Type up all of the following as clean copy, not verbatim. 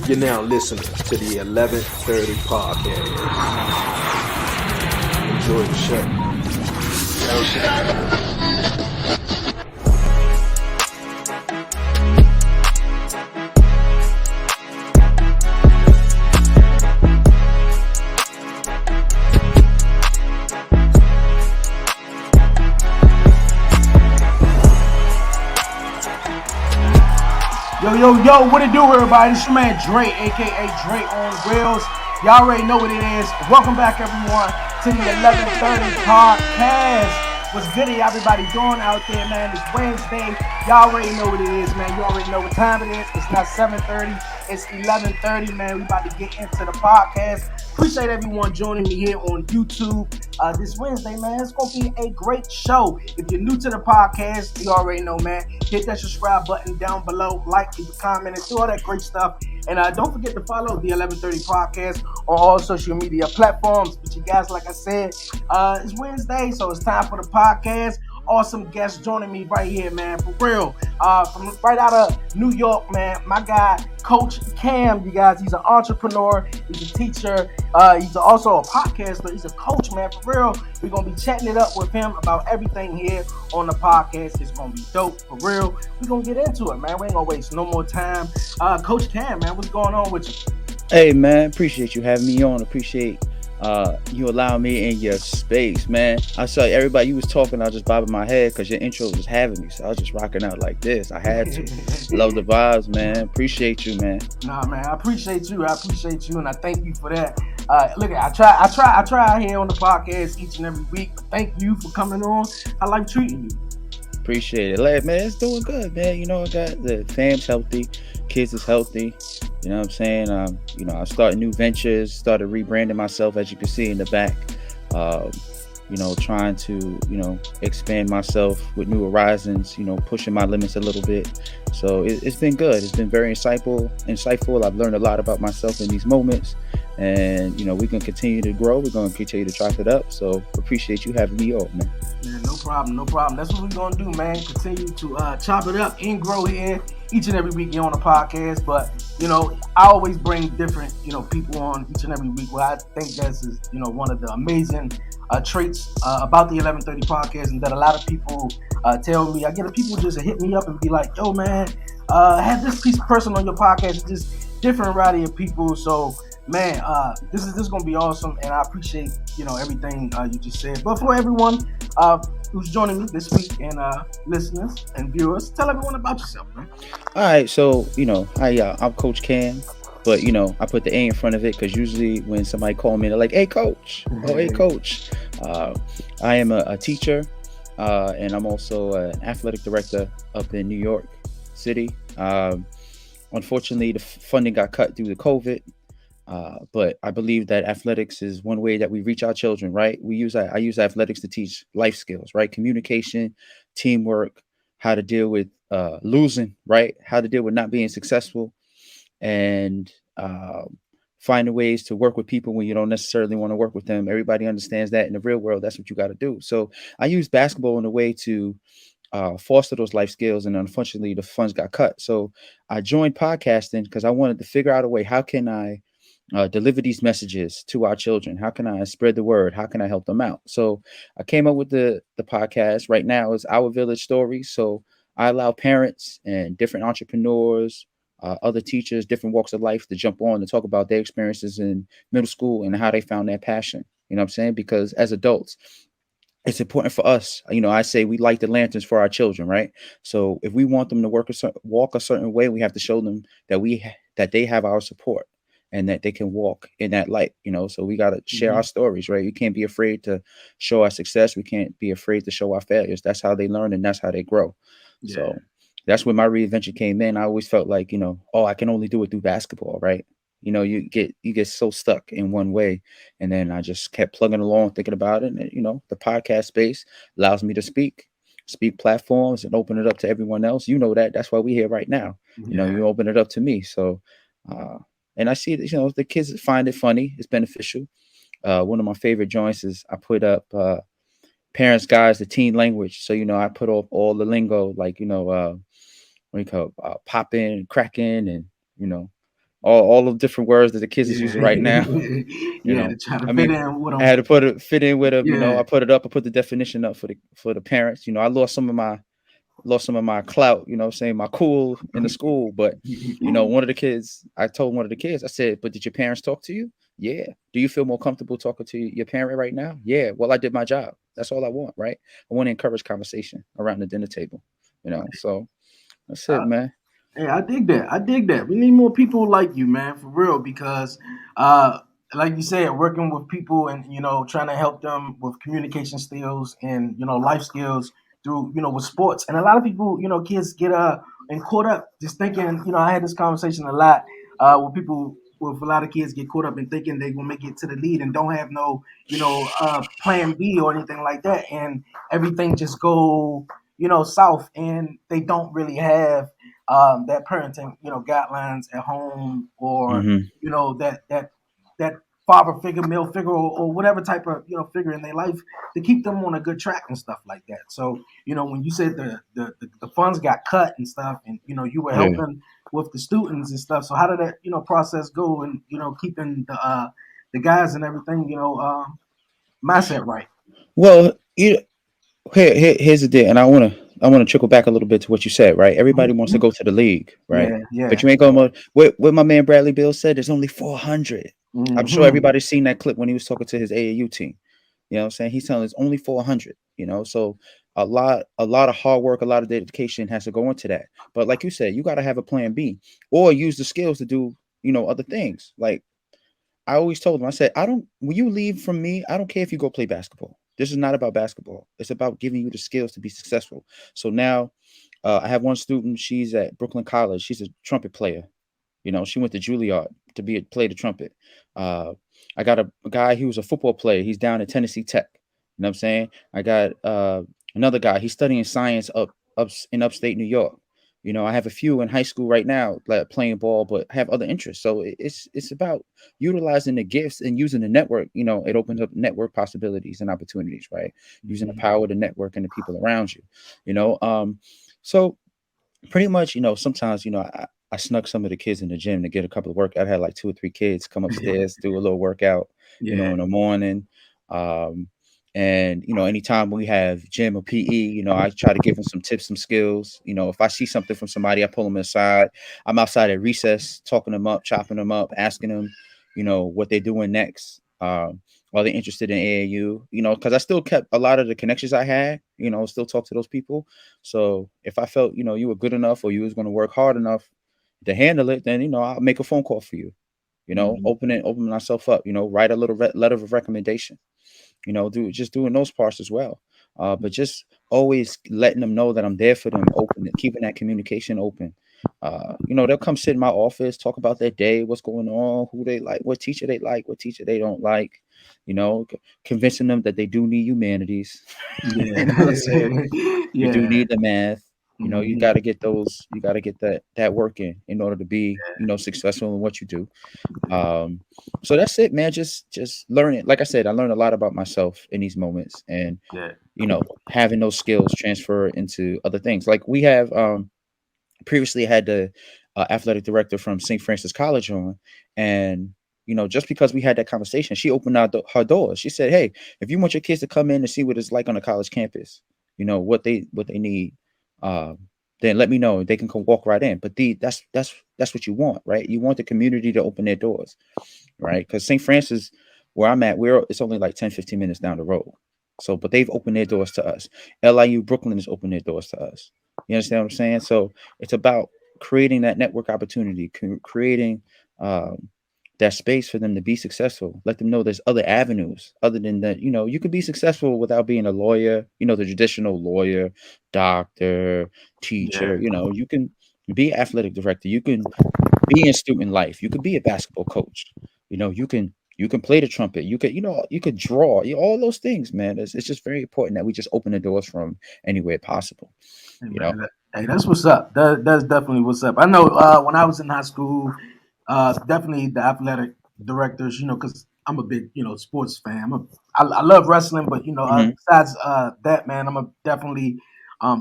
You're now listening to the 1130 podcast. Enjoy the show. Yo, what it do, everybody? It's your man Dre, aka Dre on Wheels. Y'all already know what it is. Welcome back, everyone, to the 1130 podcast. What's good, everybody doing out there, man? It's Wednesday. Y'all already know what it is, man. You already know what time it is. It's not 7:30. It's 11:30, man. We about to get into the podcast. Appreciate everyone joining me here on YouTube this Wednesday, man. It's going to be a great show. If you're new to the podcast, you already know, man. Hit that subscribe button down below. Like, leave a comment, and do all that great stuff. And don't forget to follow the 1130 podcast on all social media platforms. But you guys, like I said, it's Wednesday, so it's time for the podcast. Awesome guests joining me right here, man, for real. From right out of New York, man, my guy, Coach Cam, you guys. He's an entrepreneur. He's a teacher. He's also a podcaster. He's a coach, man, for real. We're going to be chatting it up with him about everything here on the podcast. It's going to be dope, for real. We're going to get into it, man. We ain't going to waste no more time. Coach Cam, man, what's going on with you? Hey, man, appreciate you having me on. Appreciate you allowing me in your space, man. I saw everybody you was talking, I was just bobbing my head because your intro was having me, so I was just rocking out like this. I had to. Love the vibes, man. Appreciate you, man. Nah, man, I appreciate you, and I thank you for that. Look, I try here on the podcast each and every week. Thank you for coming on. I like treating you. Appreciate it. Like, man, it's doing good, man. You know, I got the fam's healthy, kids is healthy. You know what I'm saying? I started new ventures, started rebranding myself, as you can see in the back. Trying to, expand myself with new horizons, pushing my limits a little bit. So it's been good. It's been very insightful. I've learned a lot about myself in these moments. And, we're going to continue to grow. We're going to continue to chop it up. So appreciate you having me on, man. Yeah, no problem. That's what we're going to do, man. Continue to chop it up and grow here each and every week here on the podcast. But, I always bring different, people on each and every week. Well, I think that's, one of the amazing traits about the 1130 podcast, and that a lot of people tell me. I get people just hit me up and be like, yo, man, have this person on your podcast. It's just different variety of people. So, man, this is going to be awesome, and I appreciate, everything you just said. But for everyone who's joining me this week, and listeners and viewers, tell everyone about yourself, man. All right, so, I'm Coach Cam. But, I put the A in front of it because usually when somebody call me, they're like, hey, coach. Oh, hey, coach. I am a teacher, and I'm also an athletic director up in New York City. Unfortunately, the funding got cut due to COVID. But I believe that athletics is one way that we reach our children, right? I use athletics to teach life skills, right? Communication, teamwork, how to deal with losing, right? How to deal with not being successful. And finding ways to work with people when you don't necessarily want to work with them. Everybody understands that in the real world, that's what you got to do. So I use basketball in a way to foster those life skills. And unfortunately, the funds got cut. So I joined podcasting because I wanted to figure out a way. How can I deliver these messages to our children? How can I spread the word? How can I help them out? So I came up with the podcast. Right now is Our Village Stories. So I allow parents and different entrepreneurs, other teachers, different walks of life to jump on and talk about their experiences in middle school and how they found their passion. You know what I'm saying? Because as adults, it's important for us. I say we light the lanterns for our children, right? So if we want them to walk a certain way, we have to show them that they have our support and that they can walk in that light, so we got to share our stories, right? We can't be afraid to show our success. We can't be afraid to show our failures. That's how they learn and that's how they grow. Yeah. So that's where my reinvention came in. I always felt like, I can only do it through basketball, right? You get so stuck in one way. And then I just kept plugging along, thinking about it. And, the podcast space allows me to speak platforms and open it up to everyone else. That's why we're here right now. Yeah. You open it up to me. So, and I see that, the kids find it funny. It's beneficial. One of my favorite joints is I put up parents' guides to teen language. So, I put up all the lingo, like, what do you call it? Popping, cracking, and, all of different words that the kids is Yeah. using right now. You Yeah, know, to try to I fit mean, in with I them. had to fit in with them. You know, Yeah. I put it up. I put the definition up for the parents. You know, I lost some of my clout, you know, saying my cool in the school. But, you know, I told one of the kids, I said, but did your parents talk to you? Yeah. Do you feel more comfortable talking to your parent right now? Yeah. Well, I did my job. That's all I want, right? I want to encourage conversation around the dinner table, you know. So that's it, man. Hey, I dig that. I dig that. We need more people like you, man, for real. Because, uh, like you said, working with people and trying to help them with communication skills and life skills through with sports. And a lot of people, kids get and caught up just thinking. I had this conversation a lot with people. With a lot of kids get caught up in thinking they gonna make it to the lead and don't have no, plan B or anything like that, and everything just go, south, and they don't really have that parenting, guidelines at home, or Hmm. that father figure, male figure, or whatever type of figure in their life to keep them on a good track and stuff like that. So when you said the funds got cut and stuff, and you were Yeah. helping with the students and stuff. So how did that process go, and keeping the guys and everything mindset right? Well, here's the deal, and I want to trickle back a little bit to what you said, right? Everybody wants to Mhm. go to the league, right? Yeah, yeah. But you ain't going to what my man Bradley Bill said. There's only 400. I'm sure Hmm. everybody's seen that clip when he was talking to his AAU team. You know what I'm saying? He's telling us only 400, you know? So a lot of hard work, a lot of dedication has to go into that. But like you said, you got to have a plan B or use the skills to do, other things. Like I always told him, I said, when you leave from me, I don't care if you go play basketball. This is not about basketball. It's about giving you the skills to be successful. So now I have one student. She's at Brooklyn College. She's a trumpet player. You know, she went to Juilliard to play the trumpet. Uh, I got a guy. He was a football player. He's down at Tennessee Tech. You know what I'm saying? I got another guy. He's studying science up in upstate New York. You know, I have a few in high school right now, like playing ball, but have other interests. So it's about utilizing the gifts and using the network. You know, it opens up network possibilities and opportunities, right? Using the power of the network and the people around you. You know, so pretty much, sometimes, I snuck some of the kids in the gym to get a couple of work. I had like two or three kids come upstairs, do a little workout, Yeah. in the morning. Um, and anytime we have gym or PE, I try to give them some tips, some skills. If I see something from somebody, I pull them aside. I'm outside at recess, talking them up, chopping them up, asking them, what they're doing next. Are they interested in AAU? Because I still kept a lot of the connections I had, still talk to those people. So if I felt, you were good enough or you was going to work hard enough to handle it, then, I'll make a phone call for you, Mhm. open myself up, write a little letter of recommendation, doing those parts as well. But just always letting them know that I'm there for them, open, keeping that communication open. They'll come sit in my office, talk about their day, what's going on, who they like, what teacher they don't like, convincing them that they do need humanities. You Yeah. know what I'm saying? You do Yeah. need the math. You Mhm. got to get that work in order to be, successful in what you do. Um, so that's it, man. Just learn it. Like I said, I learned a lot about myself in these moments, and Yeah. having those skills transfer into other things. Like we have previously had the athletic director from St. Francis College on, and just because we had that conversation, she opened out her doors. She said, "Hey, if you want your kids to come in and see what it's like on a college campus, what they need, um, then let me know. They can come walk right in." But that's what you want, right? You want the community to open their doors, right? Because St. Francis, where I'm at, it's only like 10, 15 minutes down the road. So, but they've opened their doors to us. LIU Brooklyn has opened their doors to us. You understand what I'm saying? So it's about creating that network opportunity, creating um, that space for them to be successful. Let them know there's other avenues other than that. You could be successful without being a lawyer. The traditional lawyer, doctor, Yeah. teacher. You can be athletic director. You can be in student life. You could be a basketball coach. You can play the trumpet. You could draw. All those things, man. It's just very important that we just open the doors from anywhere possible. Hey, You know. man, hey, that's what's up. That's definitely what's up. I know when I was in high school, definitely the athletic directors, because I'm a big, sports fan. I love wrestling, but Hmm. besides that, man, I'm definitely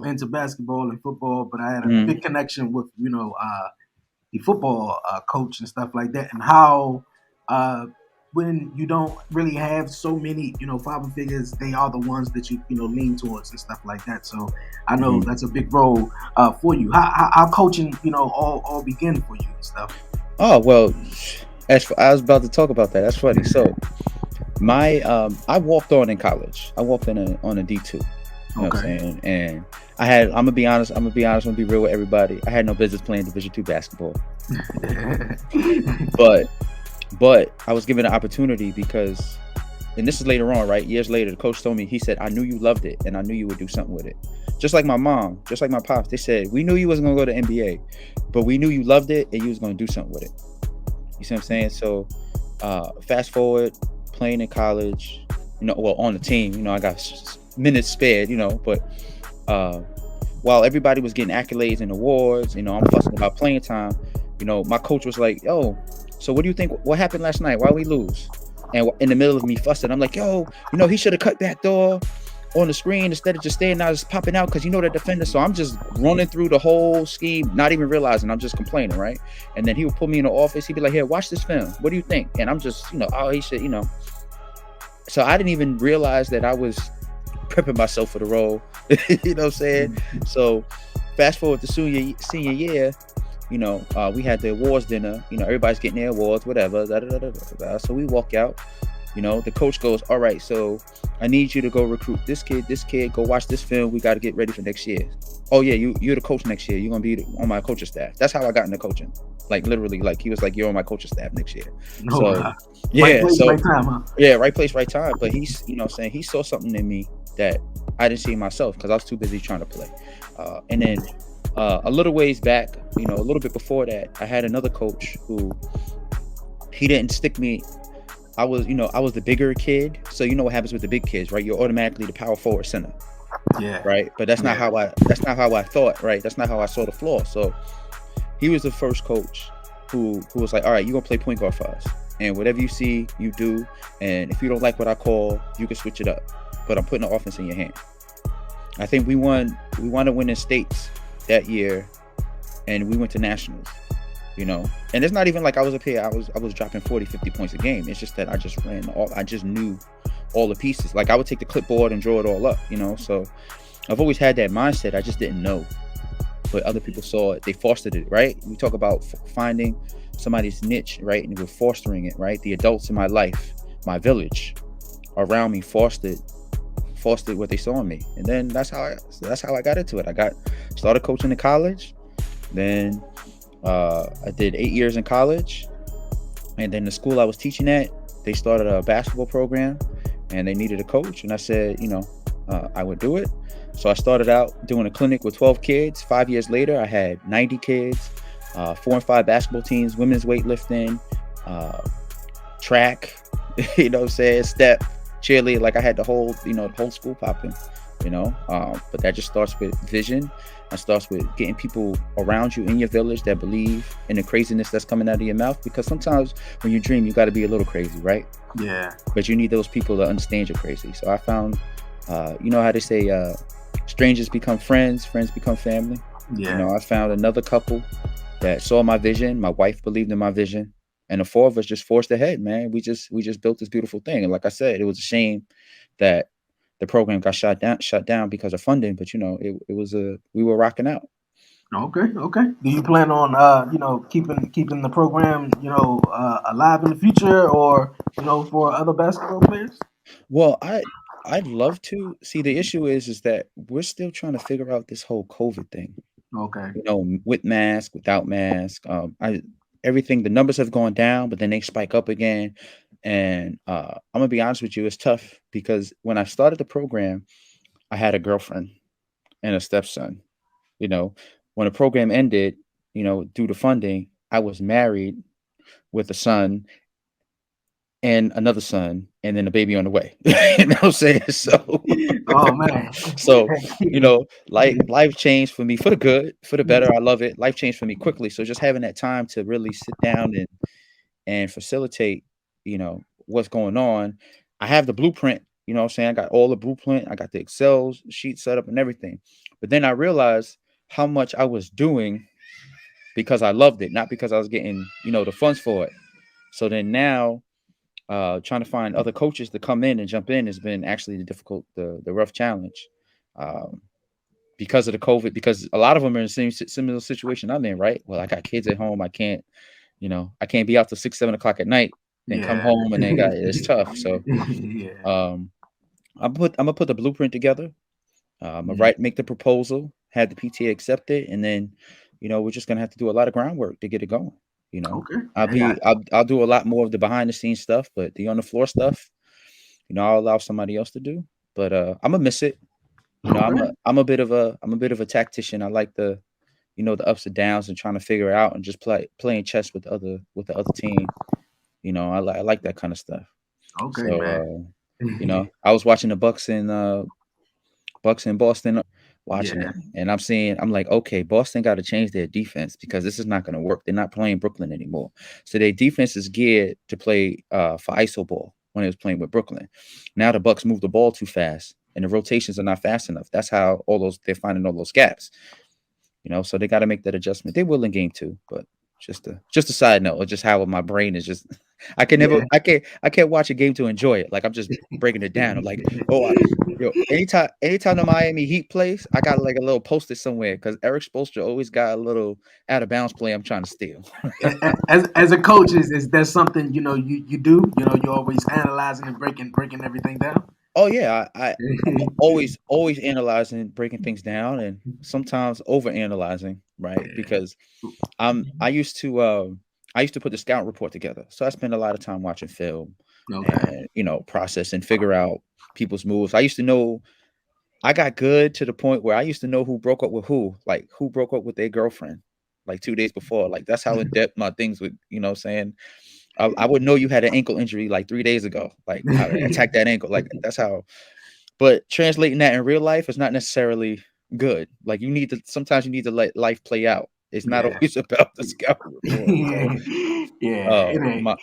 into basketball and football. But I had a Hmm. big connection with, the football coach and stuff like that, and how when you don't really have so many, father figures, they are the ones that you lean towards and stuff like that. So I know Mhm. that's a big role for you. How coaching, all begin for you and stuff. Oh well, I was about to talk about that. That's funny. So my I walked on in college. I walked in on a D2. You know what I'm Okay. saying? And I had. I'm gonna be honest. I'm gonna be honest. I'm gonna be real with everybody. I had no business playing Division 2 basketball, but I was given an opportunity because, and this is later on, right? Years later, the coach told me. He said, "I knew you loved it, and I knew you would do something with it." Just like my mom, just like my pops, they said, "We knew you wasn't gonna go to NBA, but we knew you loved it and you was gonna do something with it." You see what I'm saying? So, fast forward, playing in college, well, on the team, I got minutes spared, but uh, while everybody was getting accolades and awards, I'm fussing about playing time. My coach was like, "Yo, so what do you think? What happened last night? Why we lose?" And in the middle of me fussing, I'm like, "Yo, he should have cut back door on the screen instead of just staying out, just popping out because the defender." So I'm just running through the whole scheme, not even realizing I'm just complaining, right? And then he would put me in the office. He'd be like, "Here, watch this film. What do you think?" And I'm just, oh, he should, So I didn't even realize that I was prepping myself for the role. You know what I'm saying? So fast forward to senior year, we had the awards dinner. Everybody's getting their awards, whatever. Da, da, da, da, da, da. So we walk out. The coach goes, "All right, so I need you to go recruit this kid, go watch this film. We got to get ready for next year." "Oh yeah, you're the coach next year. You're gonna be on my coaching staff." That's how I got into coaching. Like literally, like he was like, "You're on my coaching staff next year." No, So right yeah, place, so right time, huh? yeah, right place, right time. But he's, saying he saw something in me that I didn't see in myself because I was too busy trying to play. And then a little ways back, a little bit before that, I had another coach who he didn't stick me. I was the bigger kid, so what happens with the big kids, right? You're automatically the power forward center, Yeah. right? But that's not Yeah. how I thought, right? That's not how I saw the floor. So he was the first coach who was like, "All right, you're gonna play point guard for us, and whatever you see, you do. And if you don't like what I call, you can switch it up. But I'm putting the offense in your hand." I think we wound up winning states that year, and we went to nationals. And it's not even like I was up here, I was dropping 40, 50 points a game. It's just that I just knew all the pieces. Like I would take the clipboard and draw it all up, so I've always had that mindset. I just didn't know, but other people saw it. They fostered it, right? We talk about finding somebody's niche, right? And we're fostering it, right? The adults in my life, my village around me fostered what they saw in me. And then that's how I got into it. I started coaching in college. Then I did 8 years in college, and then the school I was teaching at, they started a basketball program, and they needed a coach, and I said, I would do it. So I started out doing a clinic with 12 kids. 5 years later, I had 90 kids, 4 and 5 basketball teams, women's weightlifting, track, step, cheerleading. Like I had the whole school popping, but that just starts with vision. It starts with getting people around you in your village that believe in the craziness that's coming out of your mouth. Because sometimes when you dream, you got to be a little crazy, right? Yeah. But you need those people to understand you're crazy. So I found, how they say, strangers become friends, friends become family. Yeah. I found another couple that saw my vision. My wife believed in my vision, and the four of us just forged ahead, man. We just built this beautiful thing. And like I said, it was a shame that the program got shut down because of funding, but we were rocking out. Okay. Okay. Do you plan on keeping the program alive in the future, or for other basketball players? Well, I'd love to. See, the issue is that we're still trying to figure out this whole COVID thing. Okay. With mask, without mask. I Everything, the numbers have gone down, but then they spike up again. And I'm gonna be honest with you, it's tough because when I started the program, I had a girlfriend and a stepson. You know, when the program ended, due to funding, I was married with a son and another son, and then a baby on the way. You know what I'm saying? So, Oh man. so life changed for me for the good, for the better. I love it. Life changed for me quickly. So just having that time to really sit down and facilitate, what's going on. I have the blueprint. You know what I'm saying? I got all the blueprint. I got the Excel sheet set up and everything. But then I realized how much I was doing because I loved it, not because I was getting, the funds for it. So then now, trying to find other coaches to come in and jump in has been actually the rough challenge, um, because of the COVID. Because a lot of them are in the same similar situation I'm in, right? Well, I got kids at home. I can't be out till 6, 7 o'clock at night, then come Yeah. home and then it's tough. So, Yeah. um, I'm gonna put the blueprint together. I'm gonna Mm. make the proposal, have the PTA accept it, and then, we're just gonna have to do a lot of groundwork to get it going. Okay. I'll Hey, be I'll do a lot more of the behind the scenes stuff, but the on the floor stuff, I'll allow somebody else to do. But I'm gonna miss it. okay. I'm a bit of a tactician. I like the ups and downs and trying to figure it out and just playing chess with the other team. I like that kind of stuff. Okay, So, man. I was watching the Bucks in Boston, watching Yeah. it, and I'm like, okay, Boston got to change their defense because this is not going to work. They're not playing Brooklyn anymore, so their defense is geared to play for iso ball when it was playing with Brooklyn. Now the Bucks move the ball too fast, and the rotations are not fast enough. That's how they're finding all those gaps. So they got to make that adjustment. They will in game 2, but just a side note, or just how my brain is just. Yeah. I can't watch a game to enjoy it. Like I'm just breaking it down. I'm like, oh, anytime the Miami Heat plays, I got like a little post-it somewhere because Eric Spoelstra always got a little out of bounds play I'm trying to steal. As a coach, is that something you do? You're always analyzing and breaking everything down. Oh yeah, I'm always analyzing, breaking things down, and sometimes over analyzing, right? Because I used to put the scout report together. So I spend a lot of time watching film Okay. and, process and figure out people's moves. I got good to the point where I used to know who broke up with who, like who broke up with their girlfriend like 2 days before. Like that's how in depth my things would, what I'm saying. I would know you had an ankle injury like 3 days ago. Like I attacked that ankle. Like that's how. But translating that in real life is not necessarily good. Like sometimes you need to let life play out. It's not Yeah. always about the scout report. So, Yeah. It ain't. my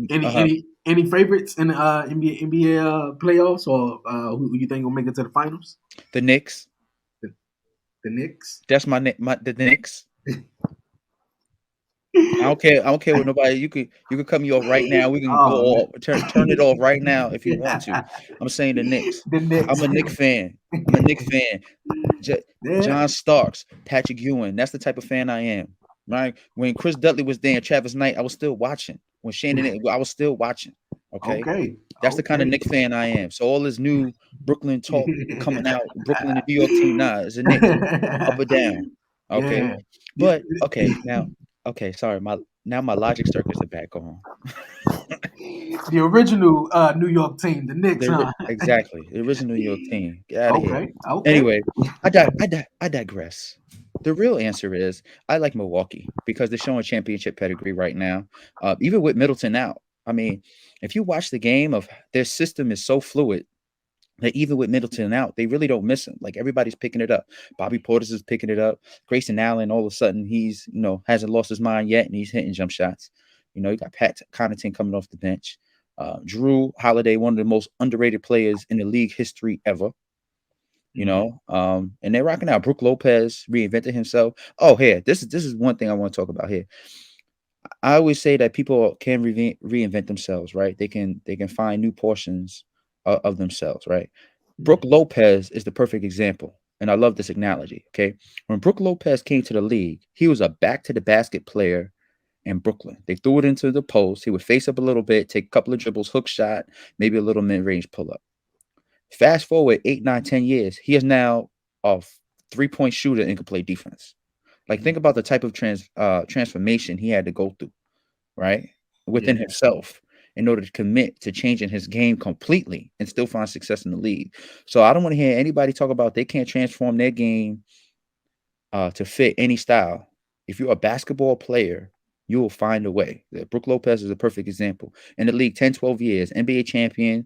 Any uh any any favorites in the NBA playoffs, or who you think will make it to the finals? the Knicks. The, the Knicks. That's the Knicks. I don't care what nobody. You could cut me off right now. We can go Oh man. all turn it off right now if you want to. I'm saying the Knicks. The Knicks. I'm a Knicks fan. I'm a Knicks fan. J- Yeah. John Starks, Patrick Ewing. That's the type of fan I am. Right? When Chris Dudley was there, and Travis Knight, I was still watching. When Shannon, I was still watching. Okay, Okay. that's the kind of Okay. Knicks fan I am. So all this new Brooklyn talk coming out, Brooklyn and New York team, nah, it's a Knicks, up or down. Okay, Yeah. but okay, sorry, my logic circuits are back on. The original New York team, the Knicks, huh? Exactly, the original New York team. Get out of here. Okay. Okay. Anyway, I digress. The real answer is I like Milwaukee because they're showing championship pedigree right now. Even with Middleton out, I mean, if you watch the game of their system is so fluid that even with Middleton out, they really don't miss him. Like everybody's picking it up. Bobby Portis is picking it up. Grayson Allen, all of a sudden, he's hasn't lost his mind yet, and he's hitting jump shots. You got Pat Connaughton coming off the bench. Drew Holiday, one of the most underrated players in the league history ever. And they're rocking out. Brook Lopez reinvented himself. Oh, here, this is one thing I want to talk about here. I always say that people can reinvent themselves, right? They can find new portions of themselves, right? Brook Lopez is the perfect example, and I love this analogy. Okay, when Brook Lopez came to the league, he was a back to the basket player in Brooklyn. They threw it into the post. He would face up a little bit, take a couple of dribbles, hook shot, maybe a little mid range pull up. Fast forward 8, 9, 10 years, he is now a 3-point shooter and can play defense. Like think about the type of transformation he had to go through, right, within Yeah. himself in order to commit to changing his game completely and still find success in the league. So I don't want to hear anybody talk about they can't transform their game to fit any style. If you're a basketball player, you will find a way. Brook Lopez is a perfect example. In the league, 10, 12 years, NBA champion.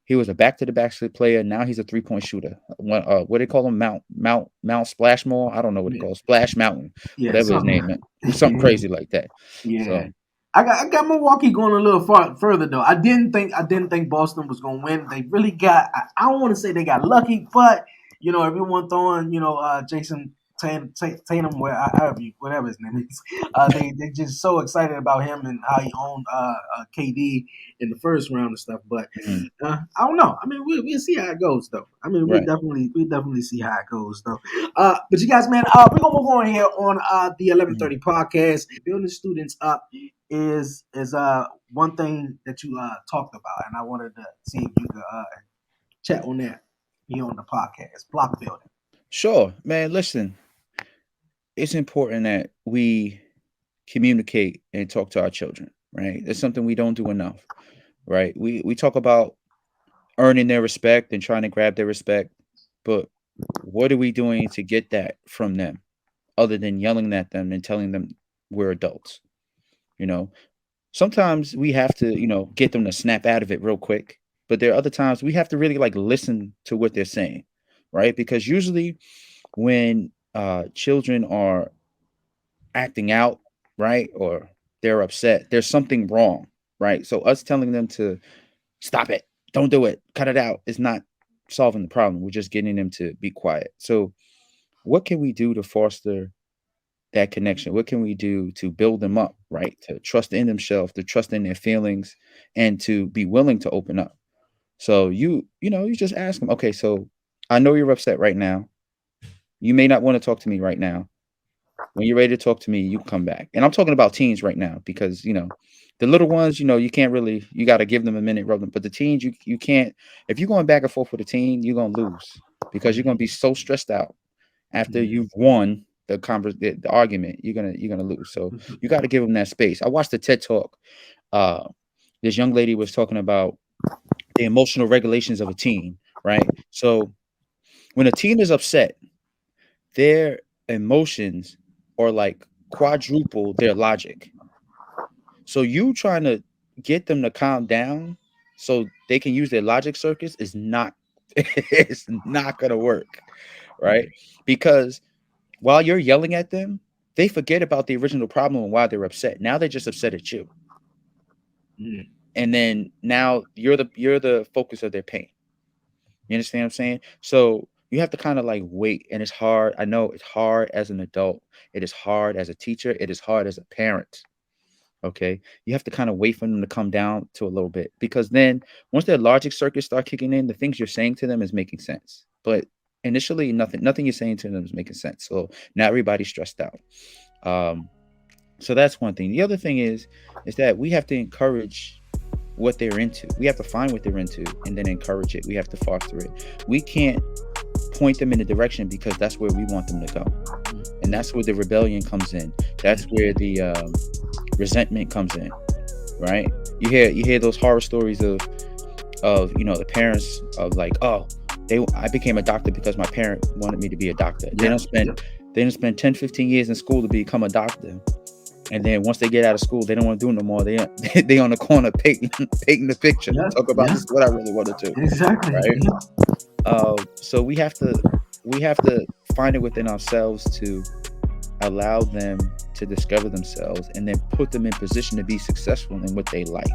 He was a back-to-the-basket player. Now he's a three-point shooter. What do they call him? Mount Splashmore? I don't know what they call it. Splash Mountain, Yeah. whatever his Something. name is. Something crazy like that. Yeah. So I got Milwaukee going a little further though. I didn't think Boston was gonna win. They really got. I don't want to say they got lucky, but everyone throwing Jason Tatum, whatever his name is. They just so excited about him and how he owned KD in the first round and stuff. But I don't know. I mean, we'll see how it goes, though. I mean, we Right. definitely see how it goes, though. But you guys, man, we're gonna move on here on the 11:30 podcast. Building students up is one thing that you talked about, and I wanted to see if you could chat on that here on the podcast. Block building. Sure, man. Listen, it's important that we communicate and talk to our children, right? It's something we don't do enough, right? We talk about earning their respect and trying to grab their respect, but what are we doing to get that from them other than yelling at them and telling them we're adults? You know, sometimes we have to, get them to snap out of it real quick, but there are other times we have to really like listen to what they're saying, right? Because usually when children are acting out, right, or they're upset, there's something wrong, right? So us telling them to stop it, don't do it, cut it out is not solving the problem. We're just getting them to be quiet. So what can we do to foster that connection? What can we do to build them up, right? To trust in themselves, to trust in their feelings, and to be willing to open up. So you just ask them, okay, so I know you're upset right now. You may not want to talk to me right now. When you're ready to talk to me, you come back. And I'm talking about teens right now because, the little ones, you can't really, you got to give them a minute, rub them. But the teens, you can't, if you're going back and forth with a teen, you're going to lose because you're going to be so stressed out after you've won the argument. You're going to lose. So you got to give them that space. I watched the TED Talk. This young lady was talking about the emotional regulations of a teen, right? So when a teen is upset, their emotions are like quadruple their logic. So you trying to get them to calm down so they can use their logic circuits is not it's not gonna work, right? Because while you're yelling at them, they forget about the original problem and why they're upset. Now they're just upset at you. And then now you're the focus of their pain. You understand what I'm saying? So you have to kind of like wait, and it's hard. I know it's hard as an adult. It is hard as a teacher. It is hard as a parent. Okay, you have to kind of wait for them to come down to a little bit, because then once their logic circuits start kicking in, the things you're saying to them is making sense. But initially, nothing you're saying to them is making sense. So now everybody's stressed out. So that's one thing. The other thing is that we have to encourage what they're into. We have to find what they're into and then encourage it. We have to foster it. We can't point them in a direction because that's where we want them to go. And that's where the rebellion comes in. That's where the resentment comes in, right? You hear those horror stories of the parents of like, oh, I became a doctor because my parent wanted me to be a doctor. They don't spend 10, 15 years in school to become a doctor. And then once they get out of school, they don't want to do it no more. They on the corner painting the picture. Talk about this is what I really want to do. Exactly. Right. So we have to find it within ourselves to allow them to discover themselves and then put them in position to be successful in what they like,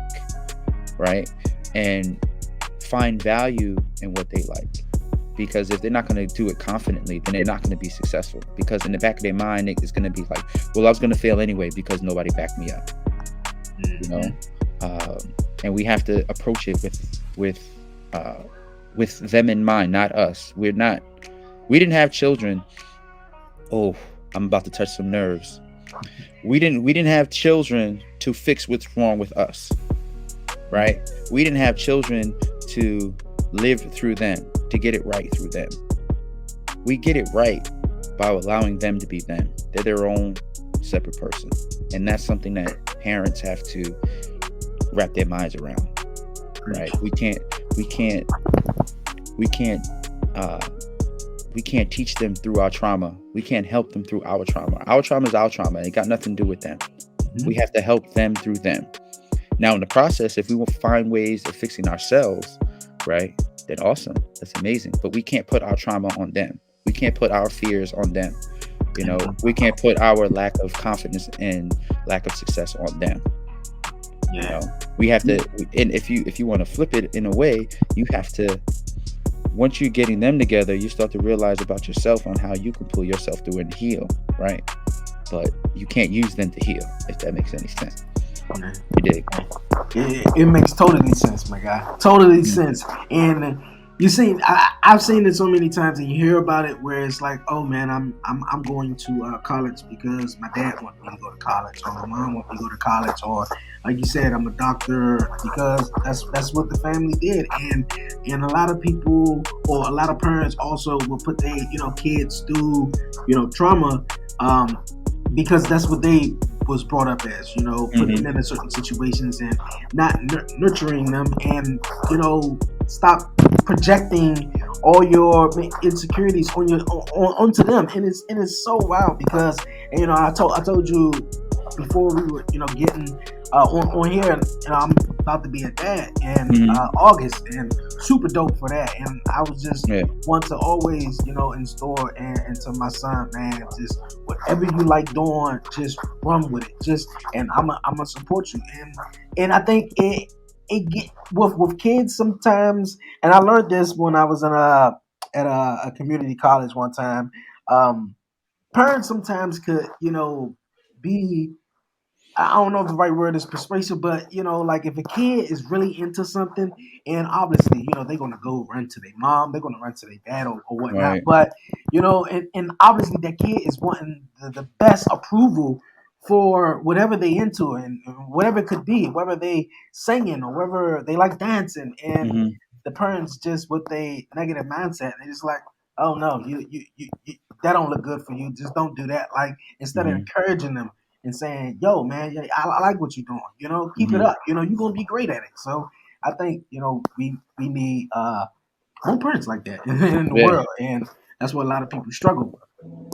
right? And find value in what they like. Because if they're not going to do it confidently, then they're not going to be successful. Because in the back of their mind, it's going to be like, well, I was going to fail anyway because nobody backed me up. And we have to approach it with them in mind, not us. We didn't have children. Oh, I'm about to touch some nerves. We didn't have children to fix what's wrong with us, right? We didn't have children to live through them, to get it right through them. We get it right by allowing them to be them. They're their own separate person. And that's something that parents have to wrap their minds around, right? We can't teach them through our trauma. We can't help them through our trauma. Our trauma is our trauma. It got nothing to do with them. We have to help them through them. Now, in the process, if we will find ways of fixing ourselves, right, then awesome. That's amazing. But we can't put our trauma on them. We can't put our fears on them. We can't put our lack of confidence and lack of success on them. We have to, and if you want to flip it in a way, you have to once you're getting them together, you start to realize about yourself on how you can pull yourself through and heal, right? But you can't use them to heal, if that makes any sense. You dig? It makes totally sense, my guy. Totally sense. And you see, I've seen it so many times, and you hear about it where it's like, oh man, I'm going to college because my dad wanted me to go to college, or my mom wanted me to go to college, or like you said, I'm a doctor because that's what the family did. And a lot of people or a lot of parents also will put their kids through trauma because that's what they was brought up as, putting them in certain situations and not nurturing them, and stop projecting all your insecurities onto them, and it's so wild because I told you before we were getting on here, I'm about to be a dad in August, and super dope for that. And I was just want to always install into my son, man, just whatever you like doing, just run with it, and I'm gonna support you. And I think it get with kids sometimes, and I learned this when I was at a community college one time. Parents sometimes could be, I don't know if the right word is persuasive, but like if a kid is really into something, and obviously, they're gonna go run to their mom, they're gonna run to their dad or whatnot. Right. But and obviously that kid is wanting the best approval for whatever they into, and whatever it could be, whether they singing or whether they like dancing, and the parents just with a negative mindset, they just like, oh no, you that don't look good for you, just don't do that. Like, instead of encouraging them and saying, yo, man, I like what you're doing. Keep it up. You're going to be great at it. So I think, we need more parents like that in the world. And that's what a lot of people struggle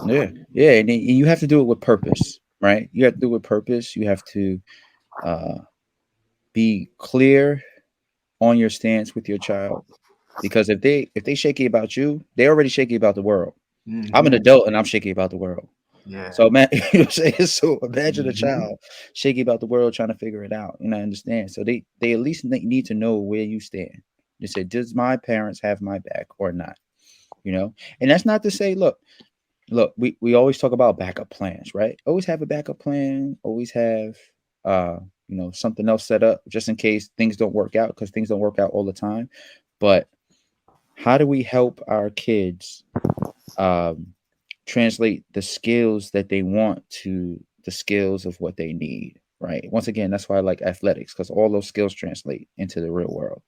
with. Yeah. And you have to do it with purpose, right? You have to do it with purpose. You have to be clear on your stance with your child. Because if they shaky about you, they're already shaky about the world. I'm an adult and I'm shaky about the world. Yeah. So man, you know what I'm saying? So imagine a child shaky about the world trying to figure it out. I understand. So they at least need to know where you stand. You say, does my parents have my back or not? And that's not to say, look, we always talk about backup plans, right? Always have a backup plan, always have something else set up just in case things don't work out, because things don't work out all the time. But how do we help our kids translate the skills that they want to the skills of what they need, right? Once again, that's why I like athletics, because all those skills translate into the real world.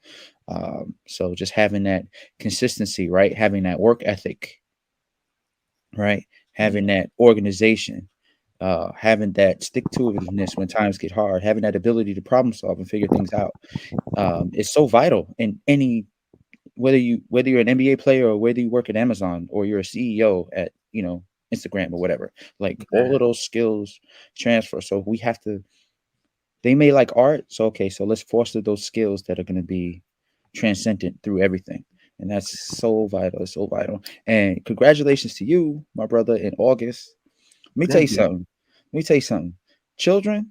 So just having that consistency, right? Having that work ethic, right? Having that organization, having that stick-to-itiveness when times get hard, having that ability to problem solve and figure things out, is so vital in any, whether you're an NBA player or whether you work at Amazon or you're a CEO at Instagram or whatever. Like all of those skills transfer. So we have to. They may like art, so let's foster those skills that are going to be transcendent through everything, and that's so vital. It's so vital. And congratulations to you, my brother, in August. Let me tell you something. Children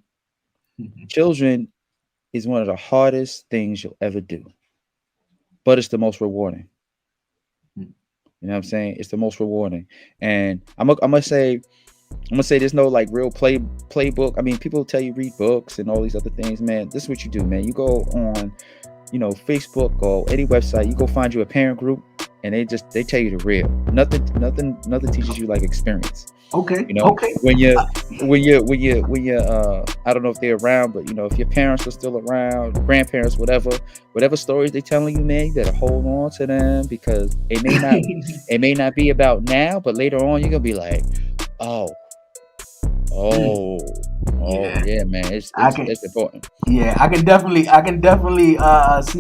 is one of the hardest things you'll ever do, but it's the most rewarding. You know what I'm saying? It's the most rewarding. And I'm gonna say there's no like real playbook. I mean, people tell you read books and all these other things, man. This is what you do, man. You go on, Facebook or any website, you go find you a parent group, and they tell you the real. Nothing teaches you like experience. Okay. When you I don't know if they're around, but if your parents are still around, grandparents, whatever stories they're telling you, man, you better hold on to them, because it may not be about now, but later on you're gonna be like, oh yeah, man, it's important. Yeah, I can definitely see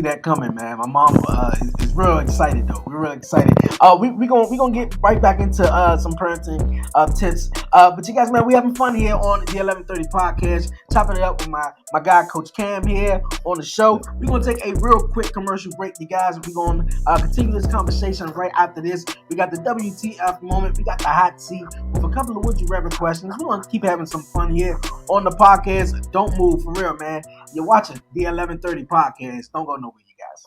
that coming, man. My mom is real excited though. We're real excited. We gonna get right back into some parenting tips. But you guys, man, we having fun here on the 1130 podcast, chopping it up with my guy Coach Cam here on the show. We're gonna take a real quick commercial break, you guys. We're gonna continue this conversation right after this. We got the WTF moment, we got the hot seat with a couple of would you rather questions. We're gonna keep having some fun here on the podcast. Don't move, for real, man. You're watching the 1130 podcast. Don't go nowhere, you guys.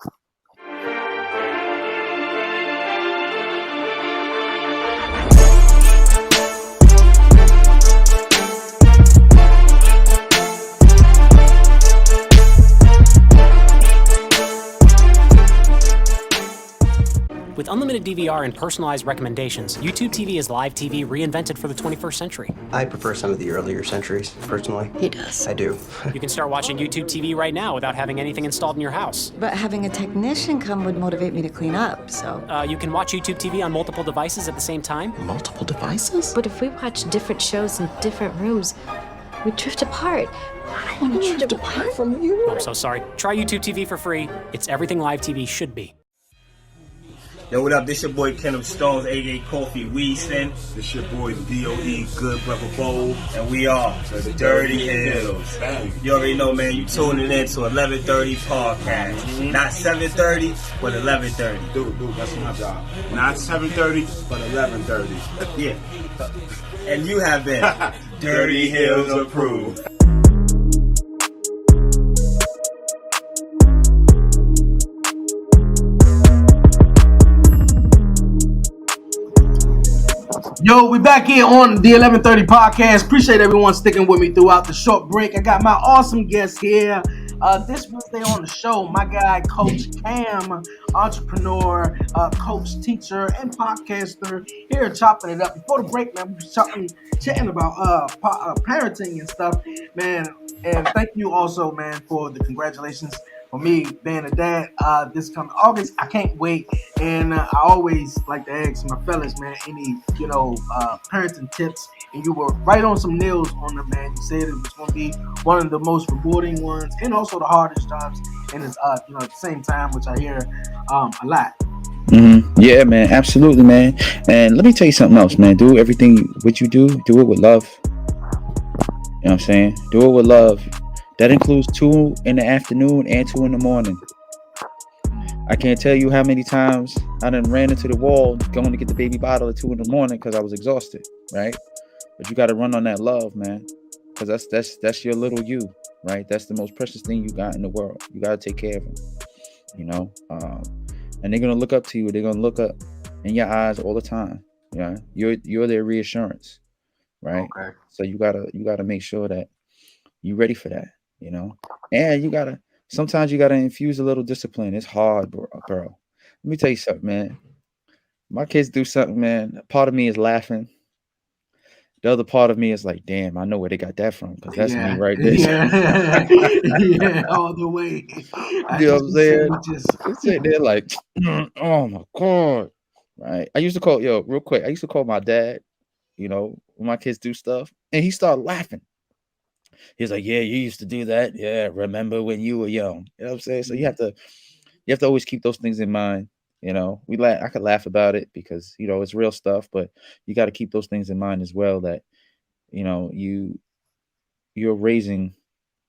unlimited DVR and personalized recommendations, YouTube TV is live TV reinvented for the 21st century. I prefer some of the earlier centuries, personally. He does. I do. You can start watching YouTube TV right now without having anything installed in your house. But having a technician come would motivate me to clean up, so... You can watch YouTube TV on multiple devices at the same time. Multiple devices? But if we watch different shows in different rooms, we drift apart. I don't want to drift apart from you. I'm so sorry. Try YouTube TV for free. It's everything live TV should be. Yo, what up? This your boy Kendall Stones, aka Coffee Weaston. This your boy DOE Good Brother Bowl. And we are the Dirty Hills. You already know, man, you tuning in to 11:30 podcast. Not 7:30, but 11:30. Dude, that's my job. Not 7:30, but 11:30. Yeah. And you have been Dirty Hills approved. Yo, we back here on the 11:30 podcast. Appreciate everyone sticking with me throughout the short break. I got my awesome guest here. This Wednesday on the show, my guy, Coach Cam, entrepreneur, coach, teacher, and podcaster, here chopping it up. Before the break, man, we were chatting about parenting and stuff, man. And thank you also, man, for the congratulations for me being a dad this coming August. I can't wait. And I always like to ask my fellas, man, any, parenting tips. And you were right on some nails on them, man. You said it was going to be one of the most rewarding ones and also the hardest jobs. And it's, at the same time, which I hear a lot. Mm-hmm. Yeah, man. Absolutely, man. And let me tell you something else, man. Do everything what you do it with love. You know what I'm saying? Do it with love. That includes 2 in the afternoon and 2 in the morning. I can't tell you how many times I done ran into the wall going to get the baby bottle at 2 in the morning because I was exhausted, right? But you got to run on that love, man, because that's your little you, right? That's the most precious thing you got in the world. You got to take care of them, and they're gonna look up to you. They're gonna look up in your eyes all the time. Yeah, you're their reassurance, right? Okay. So you gotta make sure that you're ready for that, and sometimes you gotta infuse a little discipline. It's hard, bro. Let me tell you something, man. My kids do something, man. Part of me is laughing. The other part of me is like, damn, I know where they got that from, because that's me right there. Yeah, all the way. You know what I'm saying? Just sitting there like, oh my God. Right. I used to call my dad, when my kids do stuff, and he started laughing. He's like, yeah, you used to do that. Yeah, remember when you were young. You know what I'm saying? So you have to always keep those things in mind. I could laugh about it because, it's real stuff, but you got to keep those things in mind as well, that, you're raising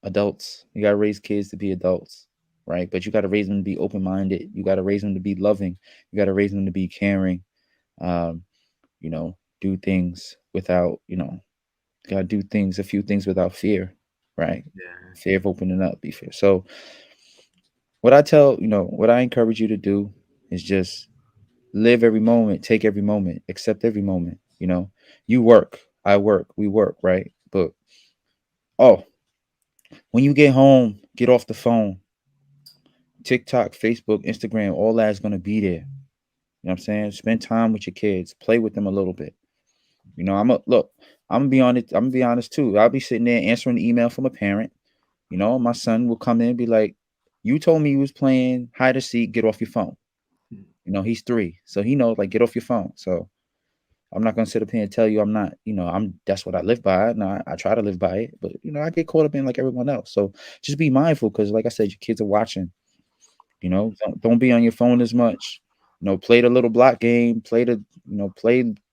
adults. You got to raise kids to be adults, right? But you got to raise them to be open-minded. You got to raise them to be loving. You got to raise them to be caring, do things without, got to do a few things without fear, right? Yeah. Fear of opening up, be fear. So what I encourage you to do is just live every moment, take every moment, accept every moment. You work, I work, we work, right? But when you get home, get off the phone. TikTok, Facebook, Instagram, all that's gonna be there. You know what I'm saying? Spend time with your kids, play with them a little bit. I'm gonna be honest too. I'll be sitting there answering an email from a parent. My son will come in and be like, you told me you was playing hide and seek, get off your phone. He's 3, so he knows, like, get off your phone. So I'm not gonna sit up here and tell you I'm not, that's what I live by. No, I try to live by it, but I get caught up in like everyone else. So just be mindful, because like I said, your kids are watching. Don't be on your phone as much. Play the little block game, play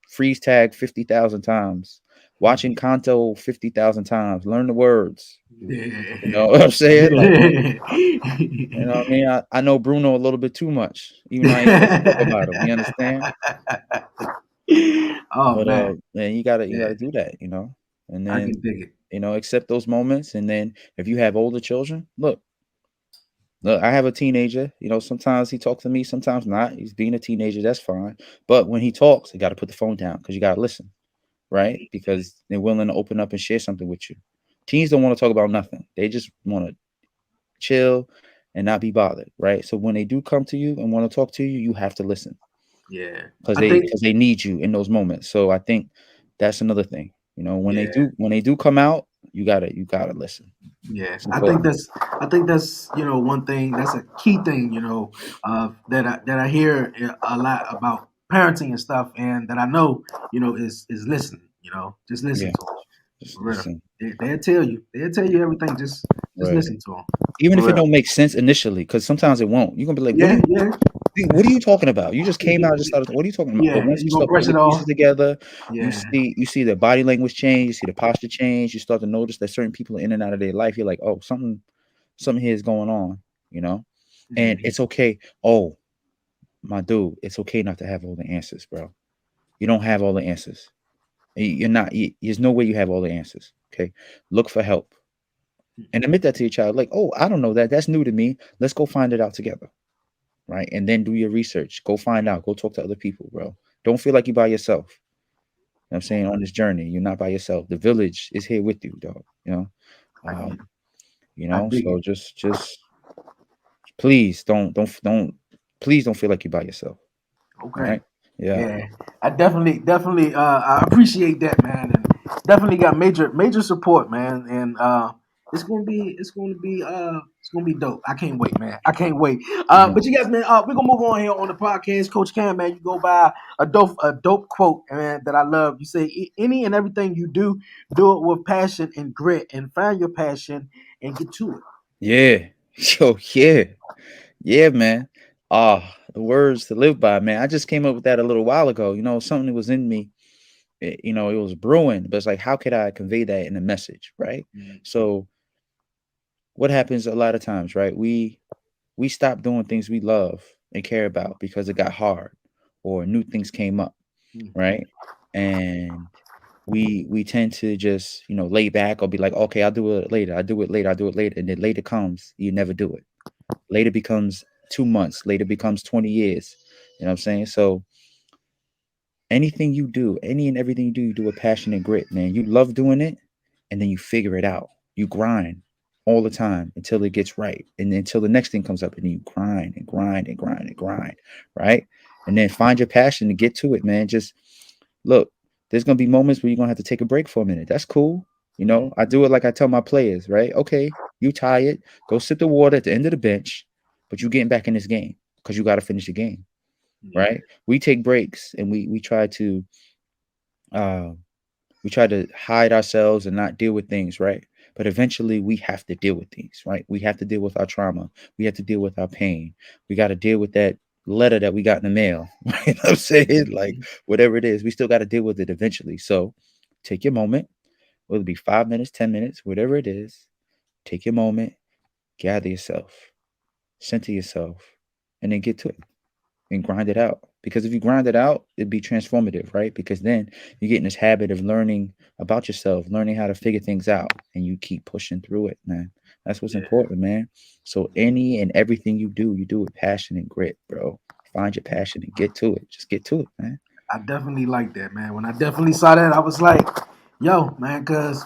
freeze tag 50,000 times, watching Kanto 50,000 times, learn the words. You know what I'm saying? Like, what I mean? I know Bruno a little bit too much, even though I ain't talk about him. You understand? Man, you gotta do that, and then I can dig it. Accept those moments. And then if you have older children, look, I have a teenager. Sometimes he talks to me, sometimes not. He's being a teenager, that's fine. But when he talks, you got to put the phone down, because you got to listen, right? Because they're willing to open up and share something with you. Teens don't want to talk about nothing. They just want to chill and not be bothered, right? So when they do come to you and want to talk to you, you have to listen. Yeah. because I think they need you in those moments. So I think that's another thing. You know, when yeah. they do come out, you gotta listen. Yeah, It's I think important. that's one thing that's a key thing that I hear a lot about parenting and stuff, and that I know is listening. Just listen Yeah, to them just for real. listen. They'll tell you everything. Just Right. listen to them Even for if it real. don't make sense initially, because sometimes it won't. You're gonna be like, Yeah, yeah, what are you talking about? You just came out and just started. What are you talking about? But yeah. once you You gonna start brush putting it the pieces off? together, Yeah, you see the body language change, you see the posture change, you start to notice that certain people are in and out of their life. You're like, oh, something here is going on, you know? And hmm it's okay. Oh, my dude, it's okay not to have all the answers, bro. You don't have all the answers. You're not. There's no way you have all the answers. Okay, look for help and admit that to your child. Like, oh, I don't know that. That's new to me. Let's go find it out together, right? And then do your research. Go find out. Go talk to other people, bro. Don't feel like you're by yourself. You know what I'm saying, on this journey, you're not by yourself. The village is here with you, dog. I get it. Um, I dig So it. just please don't please don't feel like you're by yourself. All Okay. right. Yeah. Yeah, I definitely I appreciate that, man, and definitely got major support, man, and it's gonna be dope. I can't wait, man. I can't wait. Mhm. But you guys, man, we're gonna move on here on the podcast. Coach Cam, man, you go by a dope quote, man, that I love. You say any and everything you do it with passion and grit, and find your passion and get to it. Yeah. Yo, yeah. Yeah, man. The words to live by, man. I just came up with that a little while ago. Something that was in me. It was brewing, but it's like, how could I convey that in a message, right? Mhm. So, what happens a lot of times, right? We stop doing things we love and care about because it got hard or new things came up, Mhm. right? And we tend to just lay back or be like, okay, I'll do it later. I'll do it later, and then later comes, you never do it. Later becomes 2 months. Later becomes 20 years. You know what I'm saying? So anything you do, any and everything you do with passion and grit, man. You love doing it, and then you figure it out. You grind all the time until it gets right, and until the next thing comes up, and then you grind and grind and grind and grind, right? And then find your passion to get to it, man. Just look. There's gonna be moments where you're gonna have to take a break for a minute. That's cool. I do it like I tell my players, right? Okay, you tired, go sip the water at the end of the bench, but you getting back in this game because you got to finish the game, Yeah. right? We take breaks and uh, we try to hide ourselves and not deal with things, right? But eventually we have to deal with things, right? We have to deal with our trauma. We have to deal with our pain. We got to deal with that letter that we got in the mail. Right? You know what I'm saying? Like, Mhm. whatever it is, we still got to deal with it eventually. So take your moment, whether it be 5 minutes, 10 minutes, whatever it is, take your moment, gather yourself, center yourself, and then get to it and grind it out. Because if you grind it out, it'd be transformative, right? Because then you get in this habit of learning about yourself, learning how to figure things out, and you keep pushing through it, man. That's what's Yeah. important, man. So any and everything you do with passion and grit, bro. Find your passion and get to it. Just get to it, man. I definitely like that, man. When I definitely saw that, I was like, yo, man, because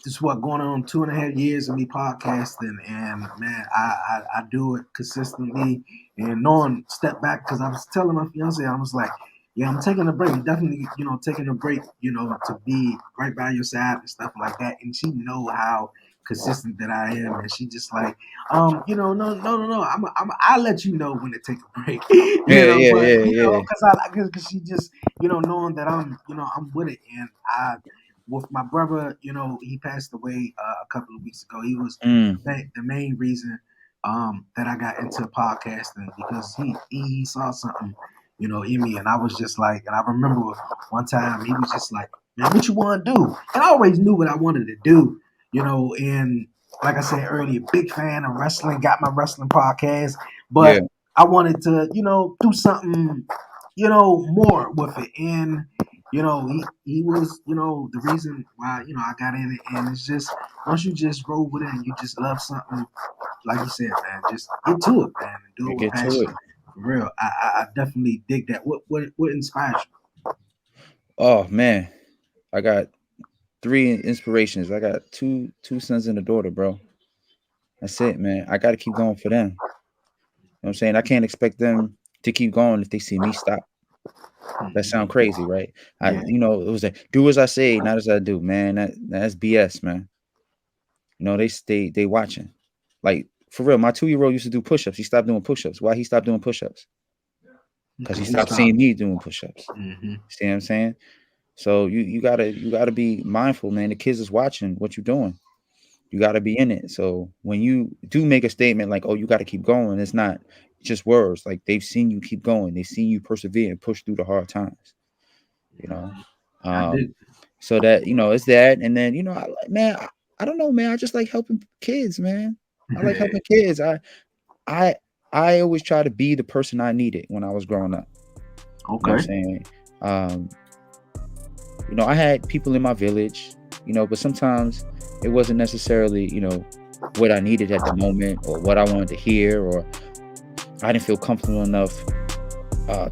this is what going on 2.5 years of me podcasting, and man, I do it consistently and knowing step back because I was telling my fiance, I was like, yeah, I'm taking a break. Definitely, taking a break, to be right by your side and stuff like that. And she know how consistent that I am, and she just like, no. I'll let you know when to take a break, Yeah, yeah, but yeah, yeah. because she just, knowing that I'm with it, and I with my brother, he passed away a couple of weeks ago. He was Mm, the main reason that I got into podcasting because he saw something, in me, and I was just like, and I remember one time he was just like, man, what you want to do? And I always knew what I wanted to do, and like I said earlier, big fan of wrestling, got my wrestling podcast, yeah. but I wanted to, do something, more with it, and he was, the reason why, I got in it. And it's just once you just roll with it and you just love something, like you said, man, just get to it, man, and do You it with get to passion. it. For real, I definitely dig that. What inspires you? Oh man. I got three inspirations. I got two sons and a daughter, bro. That's it, man. I gotta keep going for them. You know what I'm saying? I can't expect them to keep going if they see me stop. That sound crazy, right? Yeah. It was like, do as I say, not as I do, man. That's BS, man. They watching. Like, for real, my 2-year-old used to do push-ups. He stopped doing push-ups. Why he stopped doing push-ups? Because he stopped seeing me doing push-ups. See what I'm saying? So you gotta be mindful, man. The kids is watching what you're doing. You gotta be in it. So when you do make a statement like, "Oh, you gotta keep going," it's not just words. Like, they've seen you keep going. They've seen you persevere and push through the hard times. You know, I did. so that it's that, and then I don't know, man. I just like helping kids, man. I like helping kids. I always try to be the person I needed when I was growing up. You know what I'm Okay. saying? I had people in my village, but sometimes it wasn't necessarily, what I needed at the moment or what I wanted to hear, or I didn't feel comfortable enough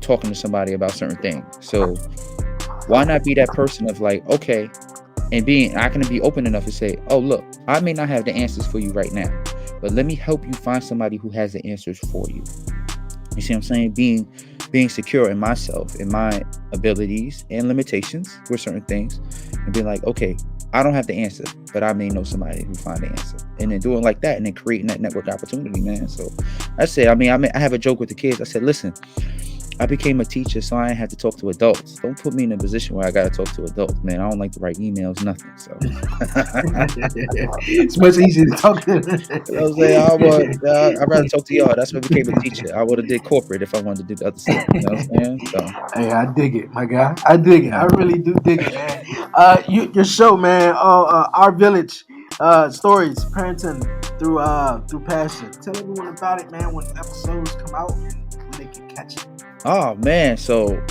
talking to somebody about certain things. So why not be that person of like, okay, and I can be open enough to say, oh, look, I may not have the answers for you right now, but let me help you find somebody who has the answers for you. You see what I'm saying? Being secure in myself, in my abilities and limitations with certain things, and being like, okay, I don't have the answer, but I may know somebody who find the answer, and then doing like that, and then creating that network opportunity, man. So I said, I have a joke with the kids. I said, listen, I became a teacher, so I ain't have to talk to adults. Don't put me in a position where I got to talk to adults, man. I don't like to write emails, nothing. So It's much easier to talk to. I'm saying? I'd rather talk to y'all. That's why I became a teacher. I would have did corporate if I wanted to do the other stuff. You know what I'm saying? So, Hey, I dig it, my guy. I dig it. I really do dig it, man. Your show, man. Our Village Stories, parenting through passion. Tell everyone about it, man. When episodes come out and when they can catch it. oh man, so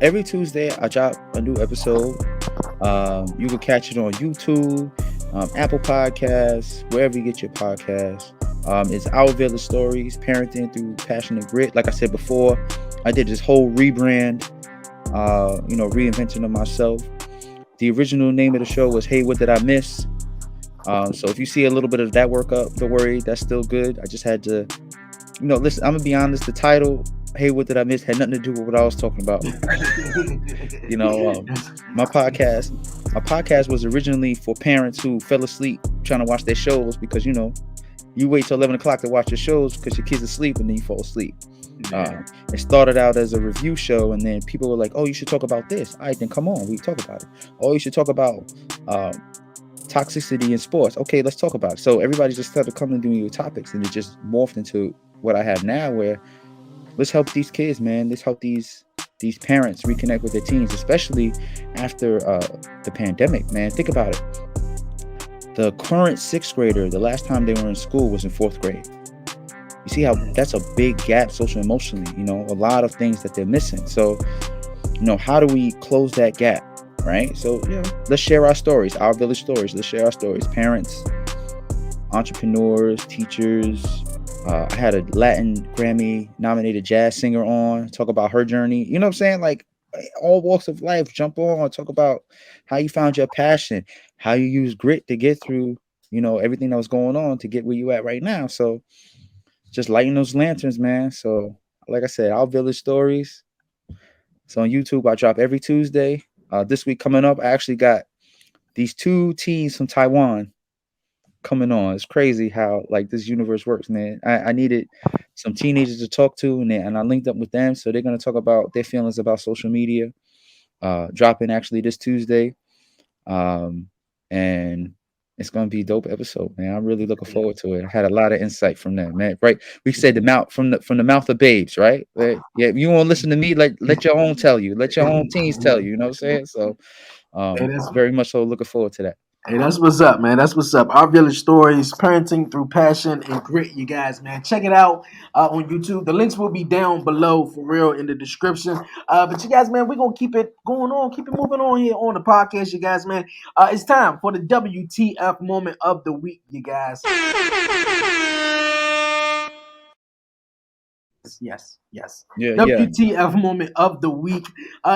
every Tuesday I drop a new episode. You can catch it on YouTube, Apple Podcasts, wherever you get your podcasts. It's Our Village Stories, parenting through passion and grit. Like I said before, I did this whole rebrand, reinvention of myself. The original name of the show was Hey, What Did I Miss? So if you see a little bit of that work up, don't worry, that's still good. I just had to, listen, I'm gonna be honest, the title, Hey, What Did I Miss? Had nothing to do with what I was talking about. My podcast was originally for parents who fell asleep trying to watch their shows, because you wait till 11 o'clock to watch your shows because your kids are asleep and then you fall asleep. It started out as a review show, and then people were like, oh, you should talk about this. All right, then come on, we talk about it. Oh, you should talk about toxicity in sports. Okay, let's talk about it. So everybody just started coming to me with topics, and it just morphed into what I have now, where let's help these kids, man. Let's help these parents reconnect with their teens, especially after the pandemic, man. Think about it. The current 6th grader, the last time they were in school was in 4th grade. You see how that's a big gap social emotionally, a lot of things that they're missing. So, how do we close that gap, right? So, let's share our stories, Our Village Stories. Let's share our stories. Parents, entrepreneurs, teachers. I had a Latin Grammy nominated jazz singer on, talk about her journey. You know what I'm saying? Like, all walks of life, jump on, talk about how you found your passion, how you use grit to get through, everything that was going on to get where you at right now. So just lighting those lanterns, man. So like I said, Our Village Stories. So on YouTube, I drop every Tuesday. This week coming up, I actually got these 2 teens from Taiwan coming on. It's crazy how like this universe works, man. I needed some teenagers to talk to, and I linked up with them. So they're going to talk about their feelings about social media. Dropping actually this Tuesday. And it's going to be a dope episode, man. I'm really looking forward to it. I had a lot of insight from them, man. Right? We said the mouth from the mouth of babes, right? Yeah. If you won't listen to me, let your own tell you. Let your own teens tell you. You know what I'm saying? So, very much so looking forward to that. Hey, that's what's up, man. That's what's up. Our Village Stories, parenting through passion and grit, you guys, man. Check it out on YouTube. The links will be down below, for real, in the description. But you guys, man, we're going to keep it going on, keep it moving on here on the podcast, you guys, man. It's time for the WTF moment of the week, you guys. Yes. Yeah. WTF moment of the week.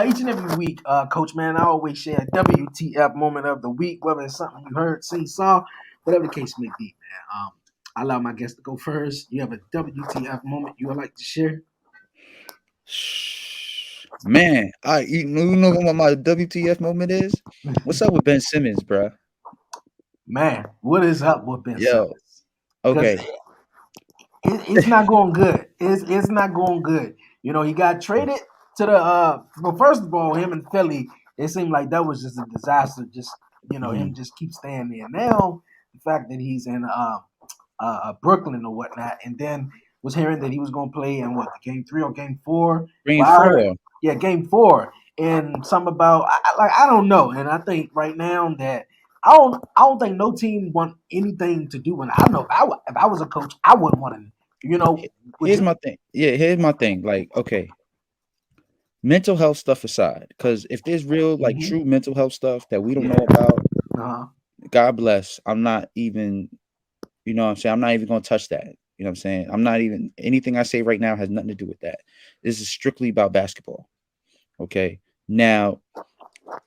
Each and every week, Coach, man, I always share a WTF moment of the week, whether it's something you heard, seen, saw, whatever the case may be, man. I allow my guests to go first. You have a WTF moment you would like to share? Man, you know what my WTF moment is? What's up with Ben Simmons, bruh? Man, what is up with Ben Yo, Simmons? okay. It's not going good. It's not going good. You know, he got traded to the well, first of all, him and Philly, it seemed like that was just a disaster. Just him just keep staying there. Now the fact that he's in Brooklyn or whatnot, and then was hearing that he was going to play in game 3 or game 4. Game Well, I heard, 4. yeah, game 4, and some about I don't know, and I think right now that I don't think no team want anything to do with it. I don't know if I was a coach, I wouldn't want to. Here's my thing. Yeah, here's my thing. Like, okay, mental health stuff aside, because if there's real, like, true mental health stuff that we don't know about, God bless. I'm not even, you know what I'm saying? I'm not even going to touch that. You know what I'm saying? I'm not even, anything I say right now has nothing to do with that. This is strictly about basketball. Okay. Now,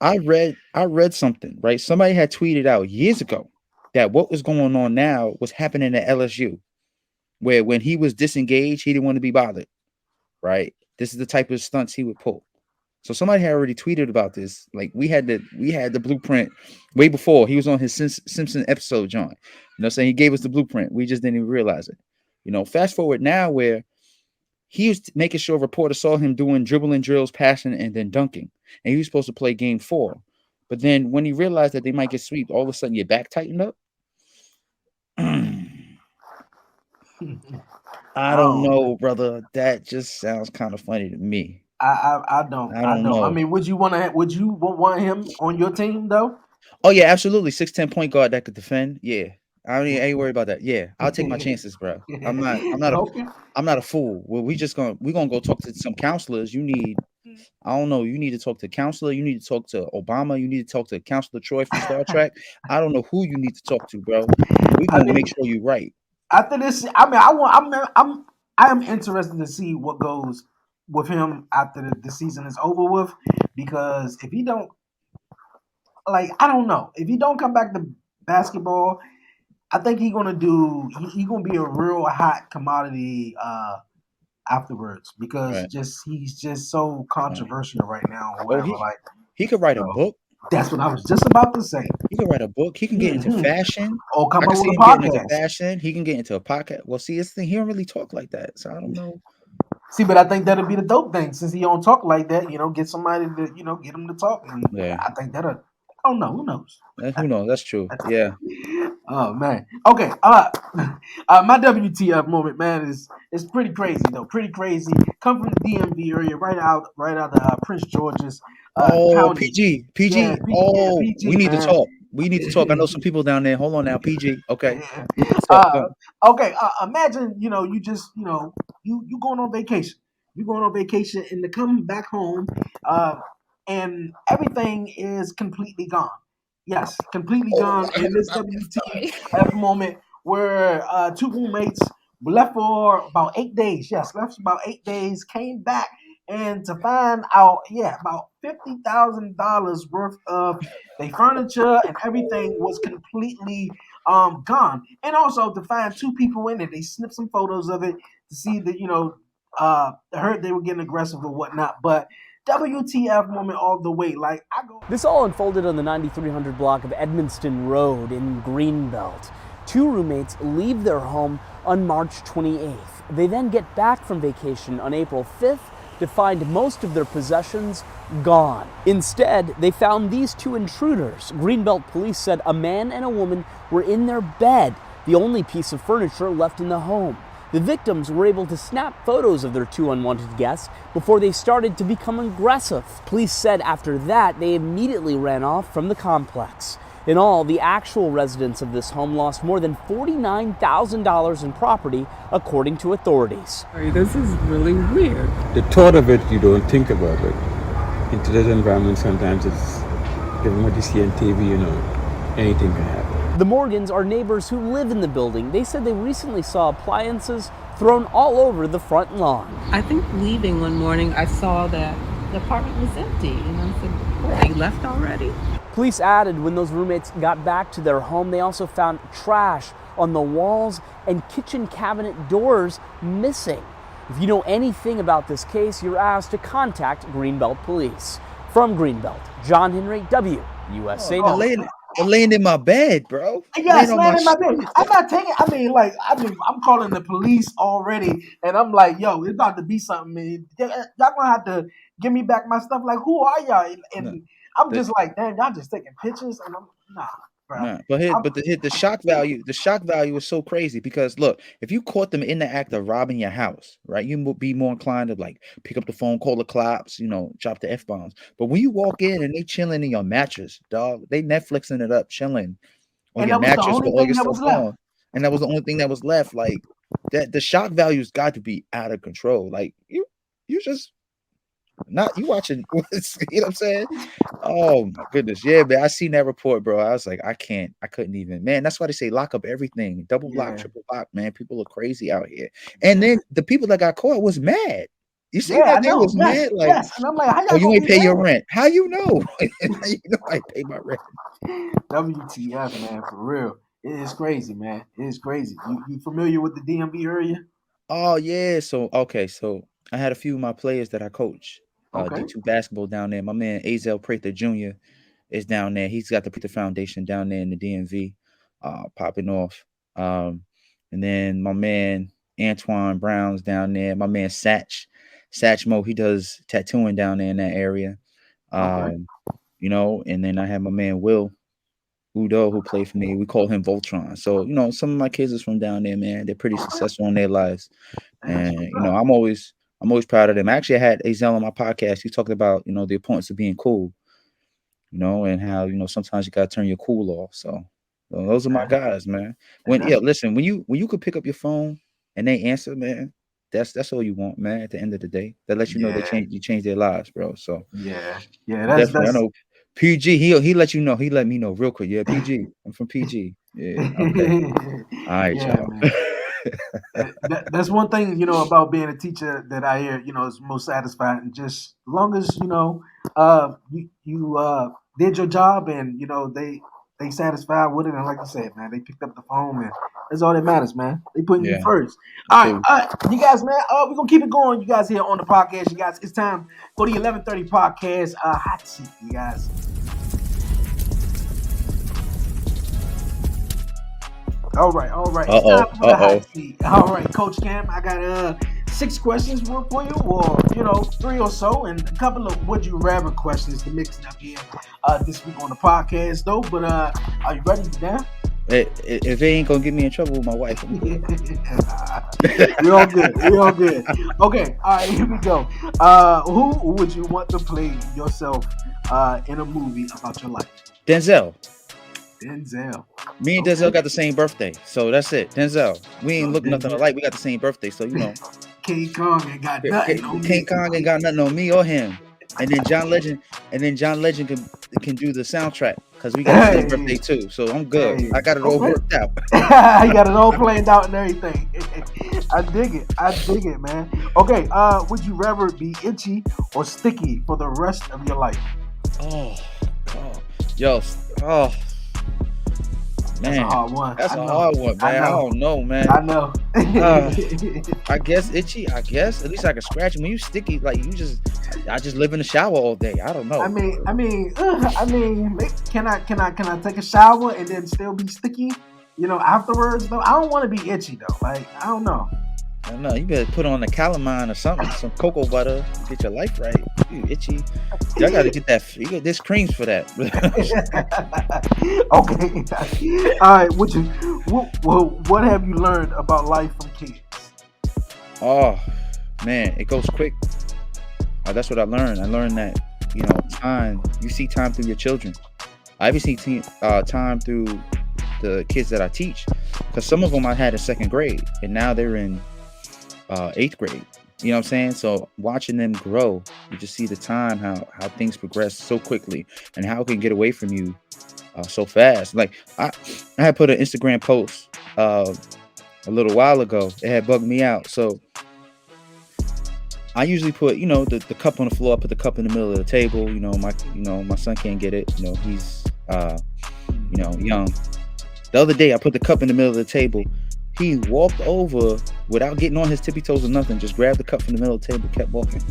I read something, right? Somebody had tweeted out years ago that what was going on now was happening at LSU, where when he was disengaged, he didn't want to be bothered, right? This is the type of stunts he would pull. So somebody had already tweeted about this. Like we had the blueprint way before he was on his Simpson episode, John. You know what I'm saying? He gave us the blueprint. We just didn't even realize it. You know, fast forward now where he was making sure a reporter saw him doing dribbling drills, passing, and then dunking. And he was supposed to play game 4. But then when he realized that they might get swept, all of a sudden your back tightened up. I don't know, brother. That just sounds kind of funny to me. I don't know. I mean, would you want him on your team though? Oh yeah, absolutely. 6'10" point guard that could defend. Yeah. I ain't worried about that. Yeah, I'll take my chances, bro. I'm not a fool. Well, we're gonna go talk to some counselors. I don't know. You need to talk to a counselor. You need to talk to Obama. You need to talk to Counselor Troy from Star Trek. I don't know who you need to talk to, bro. We're gonna make sure you're right. After this, I mean, I am interested to see what goes with him after the season is over with, because if he don't, like, I don't know, if he don't come back to basketball, I think he's gonna be a real hot commodity afterwards, because he's just so controversial right now or whatever. He could write a book. That's what I was just about to say. He can write a book. He can get into fashion. Or come up with a podcast. Fashion. He can get into a podcast. Well, see, it's the thing. He don't really talk like that, so I don't know. See, but I think that'll be the dope thing, since he don't talk like that. Get somebody to get him to talk. And I think that'll. I don't know. Who knows? Who knows? That's true. Yeah. Oh man. Okay. My WTF moment, man, is pretty crazy though. Pretty crazy. Come from the DMV area, right out of Prince George's. County. PG. Yeah, PG, we need to talk. We need to talk. I know some people down there. Hold on now, PG. Okay. Okay. Imagine you just you going on vacation. You going on vacation and to come back home, and everything is completely gone. Yes, completely gone in this WTF moment where 2 roommates were left for about 8 days. Yes, left for about 8 days. Came back. And to find out, about $50,000 worth of their furniture and everything was completely gone. And also to find 2 people in it, they snipped some photos of it to see that heard they were getting aggressive or whatnot. But WTF moment all the way. This all unfolded on the 9300 block of Edmonston Road in Greenbelt. 2 roommates leave their home on March 28th. They then get back from vacation on April 5th. To find most of their possessions gone. Instead, they found these 2 intruders. Greenbelt police said a man and a woman were in their bed, the only piece of furniture left in the home. The victims were able to snap photos of their 2 unwanted guests before they started to become aggressive. Police said after that, they immediately ran off from the complex. In all, the actual residents of this home lost more than $49,000 in property, according to authorities. This is really weird. The thought of it, you don't think about it. In today's environment, sometimes it's, given what you see on TV, anything can happen. The Morgans are neighbors who live in the building. They said they recently saw appliances thrown all over the front lawn. I think leaving one morning, I saw that the apartment was empty. And I said, oh, they left already? Police added when those roommates got back to their home, they also found trash on the walls and kitchen cabinet doors missing. If you know anything about this case, you're asked to contact Greenbelt Police. From Greenbelt, John Henry, WUSA. I'm laying in my bed, bro. Yes, Laying on man, in my bed. sheets. I'm not taking. I'm calling the police already, and I'm like, yo, it's about to be something. Man. Y'all gonna have to give me back my stuff. Like, who are y'all? And I'm just like, damn, y'all just taking pictures, and I'm bro. Nah, but the shock value is so crazy because look, if you caught them in the act of robbing your house, right, you would be more inclined to like pick up the phone, call the cops, drop the F-bombs. But when you walk in and they chilling in your mattress, dog, they Netflixing it up, chilling on your mattress with all your stuff on, and that was the only thing that was left. Like that, the shock value's got to be out of control. Like you just not you watching, you know what I'm saying? Oh my goodness, yeah, man. I seen that report, bro. I was like, I couldn't even, man. That's why they say lock up everything, double block, triple block, man. People are crazy out here. And then the people that got caught was mad. You see that they was mad, like, and I'm like, how y'all you ain't be pay mad? your rent. How you know? How you know I pay my rent? WTF, man, for real. It is crazy, man. It is crazy. You familiar with the DMV area? Oh yeah. So I had a few of my players that I coach. D2 basketball down there. My man Azel Prather Jr. is down there. He's got the Prather Foundation down there in the DMV, popping off. And then my man Antoine Brown's down there. My man Satch Mo, he does tattooing down there in that area. And then I have my man Will Udo, who played for me. We call him Voltron. So, some of my kids is from down there, man. They're pretty successful in their lives. And, I'm always proud of them. Actually, I had Azel on my podcast. He talked about, the importance of being cool, and how, sometimes you got to turn your cool off. So those are my guys, man. Listen, when you could pick up your phone and they answer, man, that's all you want, man. At the end of the day, that lets you know you change their lives, bro. So that's I know PG. He let you know. He let me know real quick. Yeah, PG. I'm from PG. Yeah. Okay. All right, y'all. That's one thing, about being a teacher that I hear, is most satisfying. Just as long as, you did your job and, they satisfied with it. And like I said, man, they picked up the phone and that's all that matters, man. They putting you first. All right, you guys, man, we're going to keep it going. You guys here on the podcast, you guys, it's time for the 1130 podcast hot seat, you guys. All right. It's time for the hot seat. All right, Coach Cam, I got 6 questions for you, or 3 or so, and a couple of would you rather questions to mix it up here this week on the podcast, though. But are you ready for that? If it ain't gonna get me in trouble with my wife, we're all good. Okay, all right, here we go. Who would you want to play yourself in a movie about your life? Denzel. Me and Denzel got the same birthday, so that's it. Denzel. We ain't look nothing alike. We got the same birthday, so King Kong ain't got nothing on me. King Kong ain't got nothing on me or him. And then John Legend can do the soundtrack because we got the same birthday too. So I'm good. I got it all worked out. I got it all planned out and everything. I dig it, man. Okay, would you rather be itchy or sticky for the rest of your life? Oh, man, that's a hard one. That's a hard one, man. I don't know, man. I know. I guess itchy. I guess at least I can scratch it. When you sticky, like I just live in the shower all day. I don't know. I mean, can I take a shower and then still be sticky? Afterwards though. I don't want to be itchy though. Like I don't know. I don't know. You better put on the calamine or something, some cocoa butter, get your life right. You itchy. Y'all got to get that. There's creams for that. Okay. All right. What have you learned about life from kids? Oh, man, it goes quick. That's what I learned. I learned that, time. You see time through your children. I even see time through the kids that I teach, because some of them I had in 2nd grade, and now they're in 8th grade. You know what I'm saying? So watching them grow, you just see the time, how things progress so quickly and how it can get away from you so fast. Like I had put an Instagram post a little while ago. It had bugged me out. So I usually put, the cup on the floor. I put the cup in the middle of the table. My son can't get it. He's young. The other day I put the cup in the middle of the table. He walked over without getting on his tippy toes or nothing, just grabbed the cup from the middle of the table, kept walking.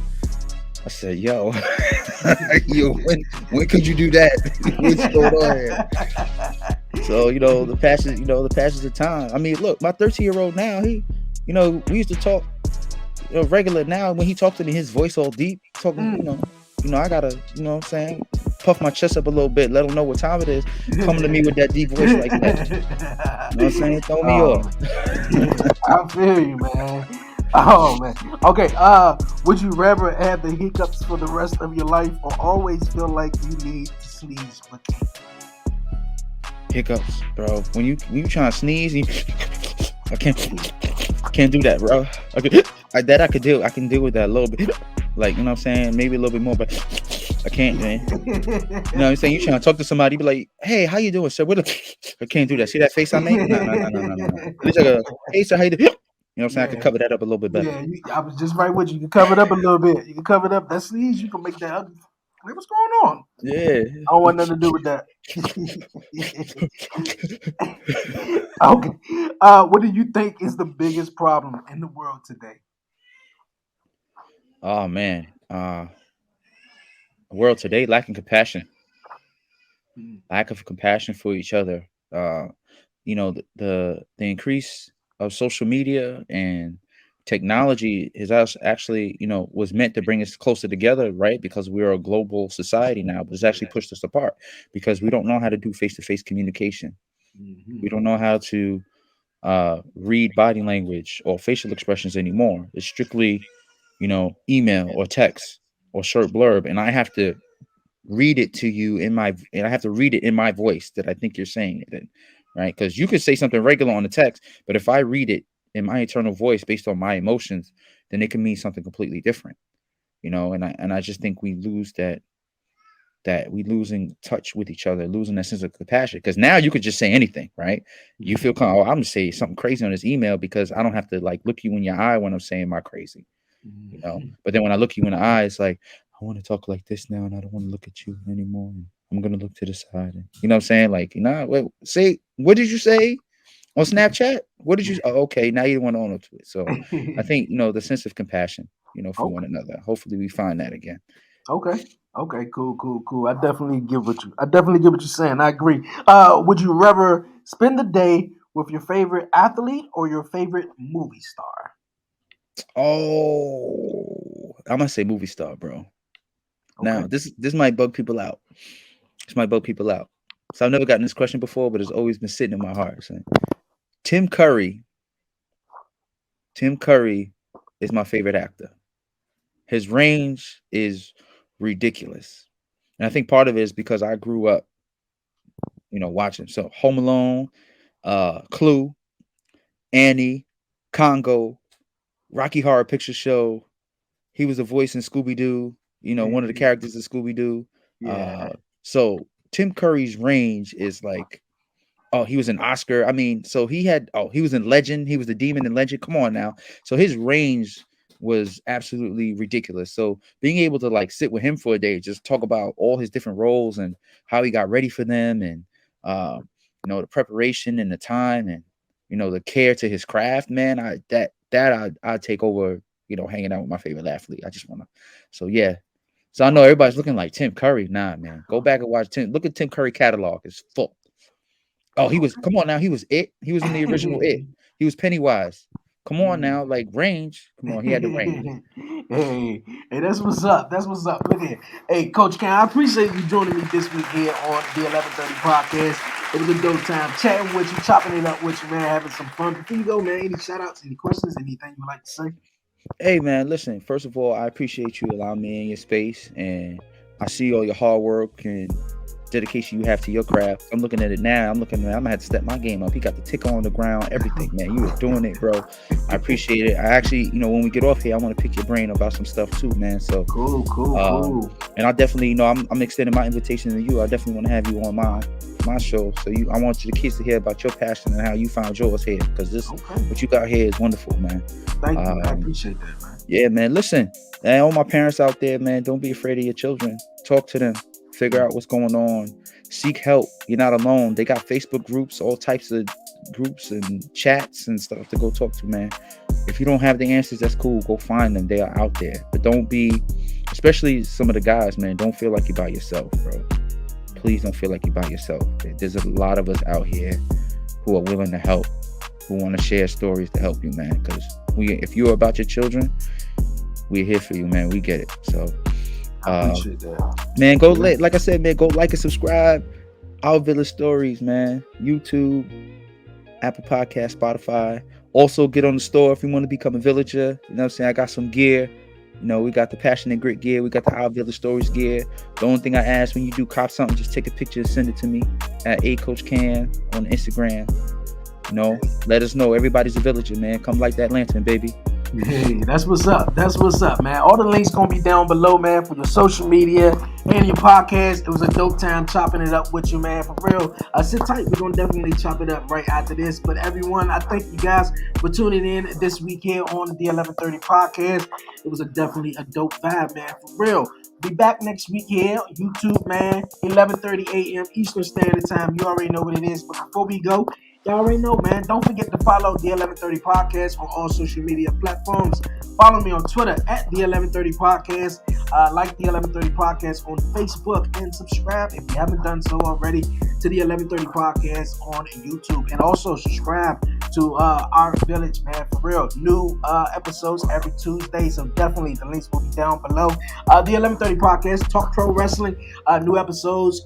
I said, yo, yo, when could you do that? What's going on here? So, the passage of time. I mean, look, my 13-year-old now, he, we used to talk regular. Now when he talks to me, his voice all deep, talking, I gotta, what I'm saying, puff my chest up a little bit, let him know what time it is, coming to me with that deep voice like that. You know what I'm saying? Throw me off. I feel you, man. Oh man. Okay. Would you rather have the hiccups for the rest of your life, or always feel like you need to sneeze but can't? Hiccups, bro. When you trying to sneeze, I can't do that, bro. I could deal. I can deal with that a little bit. Like, you know what I'm saying? Maybe a little bit more, but I can't, man. You know what I'm saying? You trying to talk to somebody, be like, hey, how you doing, sir? I can't do that. See that face I made? No. At least I go, hey, sir, how you doing? You know what I'm saying? I could cover that up a little bit better. Yeah, I was just right with you. You can cover it up a little bit. You can cover it up. That sneeze, you can make that ugly. Like, what's going on? Yeah. I don't want nothing to do with that. Okay. What do you think is the biggest problem in the world today? Oh man. The world today lacking compassion. Lack of compassion for each other. The increase of social media and technology is actually, was meant to bring us closer together, right? Because we're a global society now, but it's actually pushed us apart because we don't know how to do face-to-face communication. We don't know how to read body language or facial expressions anymore. It's strictly, email or text or short blurb, and I have to read it to you and I have to read it in my voice that I think you're saying it in, right? Because you could say something regular on the text, but if I read it in my internal voice based on my emotions, then it can mean something completely different, and I just think we lose that we losing touch with each other, losing that sense of compassion. Because now you could just say anything, right? You feel I'm gonna say something crazy on this email because I don't have to like look you in your eye when I'm saying my crazy, But then when I look you in the eye, it's like, I want to talk like this now, and I don't want to look at you anymore. And I'm gonna look to the side, and you know what I'm saying? Like, wait, say, what did you say on Snapchat? What did you? Oh, okay, now you want to own up to it. So I think the sense of compassion, for one another. Hopefully, we find that again. Okay. Cool. I definitely get what you're saying. I agree. Would you rather spend the day with your favorite athlete or your favorite movie star? Oh, I'm gonna say movie star, bro. Okay. Now, this might bug people out. So I've never gotten this question before, but it's always been sitting in my heart. So, Tim Curry is my favorite actor. His range is ridiculous. And I think part of it is because I grew up, watching. So Home Alone, Clue, Annie, Congo, Rocky Horror Picture Show. He was a voice in Scooby-Doo, one of the characters in Scooby-Doo. Yeah. So Tim Curry's range is like, he was an Oscar. I mean, so he was in Legend. He was the demon in Legend. Come on now. So his range was absolutely ridiculous. So being able to like sit with him for a day, just talk about all his different roles and how he got ready for them, and the preparation and the time and the care to his craft, man. I'd take over, hanging out with my favorite athlete. I just want to. So yeah. So I know everybody's looking like Tim Curry. Nah, man. Go back and watch Tim. Look at Tim Curry catalog. It's full. Oh, he was. Come on now. He was It. He was in the original It. He was Pennywise. Come on now, like range. Come on, he had the range. Hey, that's what's up. Look here. Hey, Coach Cam, I appreciate you joining me this week here on the 1130 podcast. It was a dope time chatting with you, chopping it up with you, man, having some fun. Before you go, man, any shout outs, any questions, anything you would like to say? Hey, man, listen, first of all, I appreciate you allowing me in your space, and I see all your hard work and dedication you have to your craft. I'm looking at it now. I'm gonna have to step my game up. He got the tick on the ground, everything, man. You were doing it, bro. I appreciate it. I actually, when we get off here, I want to pick your brain about some stuff too, man. So cool. And I definitely, I'm extending my invitation to you. I definitely want to have you on my show. So I want the kids to hear about your passion and how you found yours here, because what you got here is wonderful, man. Thank you. I appreciate that, man. Yeah, man. Listen, and all my parents out there, man, don't be afraid of your children. Talk to them. Figure out what's going on. Seek help. You're not alone. They got Facebook groups, all types of groups and chats and stuff to go talk to, man. if you don't have the answers, that's cool. Go find them. They are out there. But don't be, especially some of the guys, man, don't feel like you're by yourself, bro. Please don't feel like you're by yourself. There's a lot of us out here who are willing to help, who want to share stories to help you, man. Because if you're about your children, we're here for you, man. We get it. So, man, go like I said, man, go like and subscribe. Our Village Stories, man. YouTube, Apple Podcast, Spotify. Also, get on the store if you want to become a villager. You know what I'm saying? I got some gear. You know, we got the Passion and Grit gear. We got the Our Village Stories gear. The only thing I ask when you do cop something, just take a picture and send it to me at AyeCoachcam on Instagram. You know, let us know. Everybody's a villager, man. Come light that lantern, baby. Hey, that's what's up. That's what's up, man. All the links gonna be down below, man, for your social media and your podcast. It was a dope time chopping it up with you, man. For real. Sit tight. We're gonna definitely chop it up right after this. But everyone, I thank you guys for tuning in this week here on the 1130 podcast. It was definitely a dope vibe, man. For real. Be back next week here, YouTube, man. 11:30 a.m. Eastern Standard Time. You already know what it is. But before we go, y'all already know, man. Don't forget to follow the 1130 Podcast on all social media platforms. Follow me on Twitter at the 1130 Podcast. Like the 1130 Podcast on Facebook and subscribe if you haven't done so already to the 1130 Podcast on YouTube. And also subscribe to Our Village, man. For real, new episodes every Tuesday. So definitely the links will be down below. The 1130 Podcast, Talk Pro Wrestling. New episodes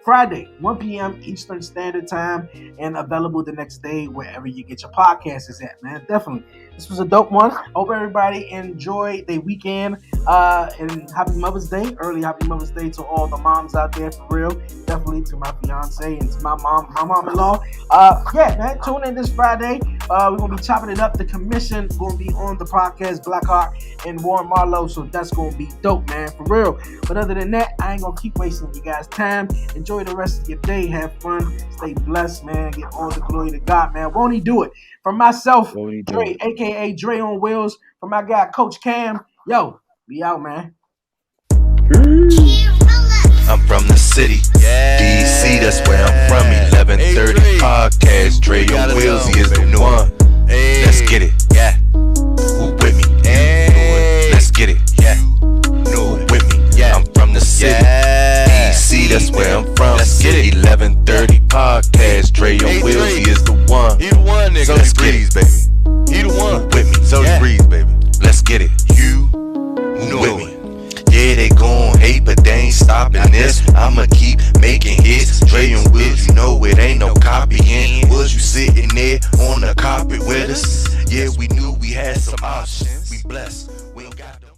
Friday, 1 p.m. Eastern Standard Time, and available the next day wherever you get your podcast is at, man. Definitely. This was a dope one. Hope everybody enjoyed their weekend. And happy Mother's Day. Early happy Mother's Day to all the moms out there, for real. Definitely to my fiance and to my mom-in-law. Yeah, man, tune in this Friday. We're going to be chopping it up. The commission going to be on the podcast, Blackhawk and Warren Marlowe. So that's going to be dope, man, for real. But other than that, I ain't going to keep wasting you guys' time. Enjoy the rest of your day. Have fun. Stay blessed, man. Give all the glory to God, man. Won't he do it? For myself, Dre, a.k.a. Dre on Wheels. For my guy, Coach Cam. Yo, be out, man. I'm from the city, DC, that's where I'm from. 1130 Podcast, Dre on Wheels, he is the new one. Let's get it, yeah. Who with me? Let's get it, yeah. Who with me? I'm from the city, DC, that's where I'm from. Let's get it. 1130 Podcast, Dre on Wheels, he is the one. He the one, nigga. So let's get it, baby. He the one. With me, so Breeze, baby. Let's get it. You with me. Yeah, they gon' hate, but they ain't stopping this. I'ma keep making hits. Dre and Wills, you know it ain't no copying. Was you sitting there on the carpet with us? Yeah, we knew we had some options. We blessed.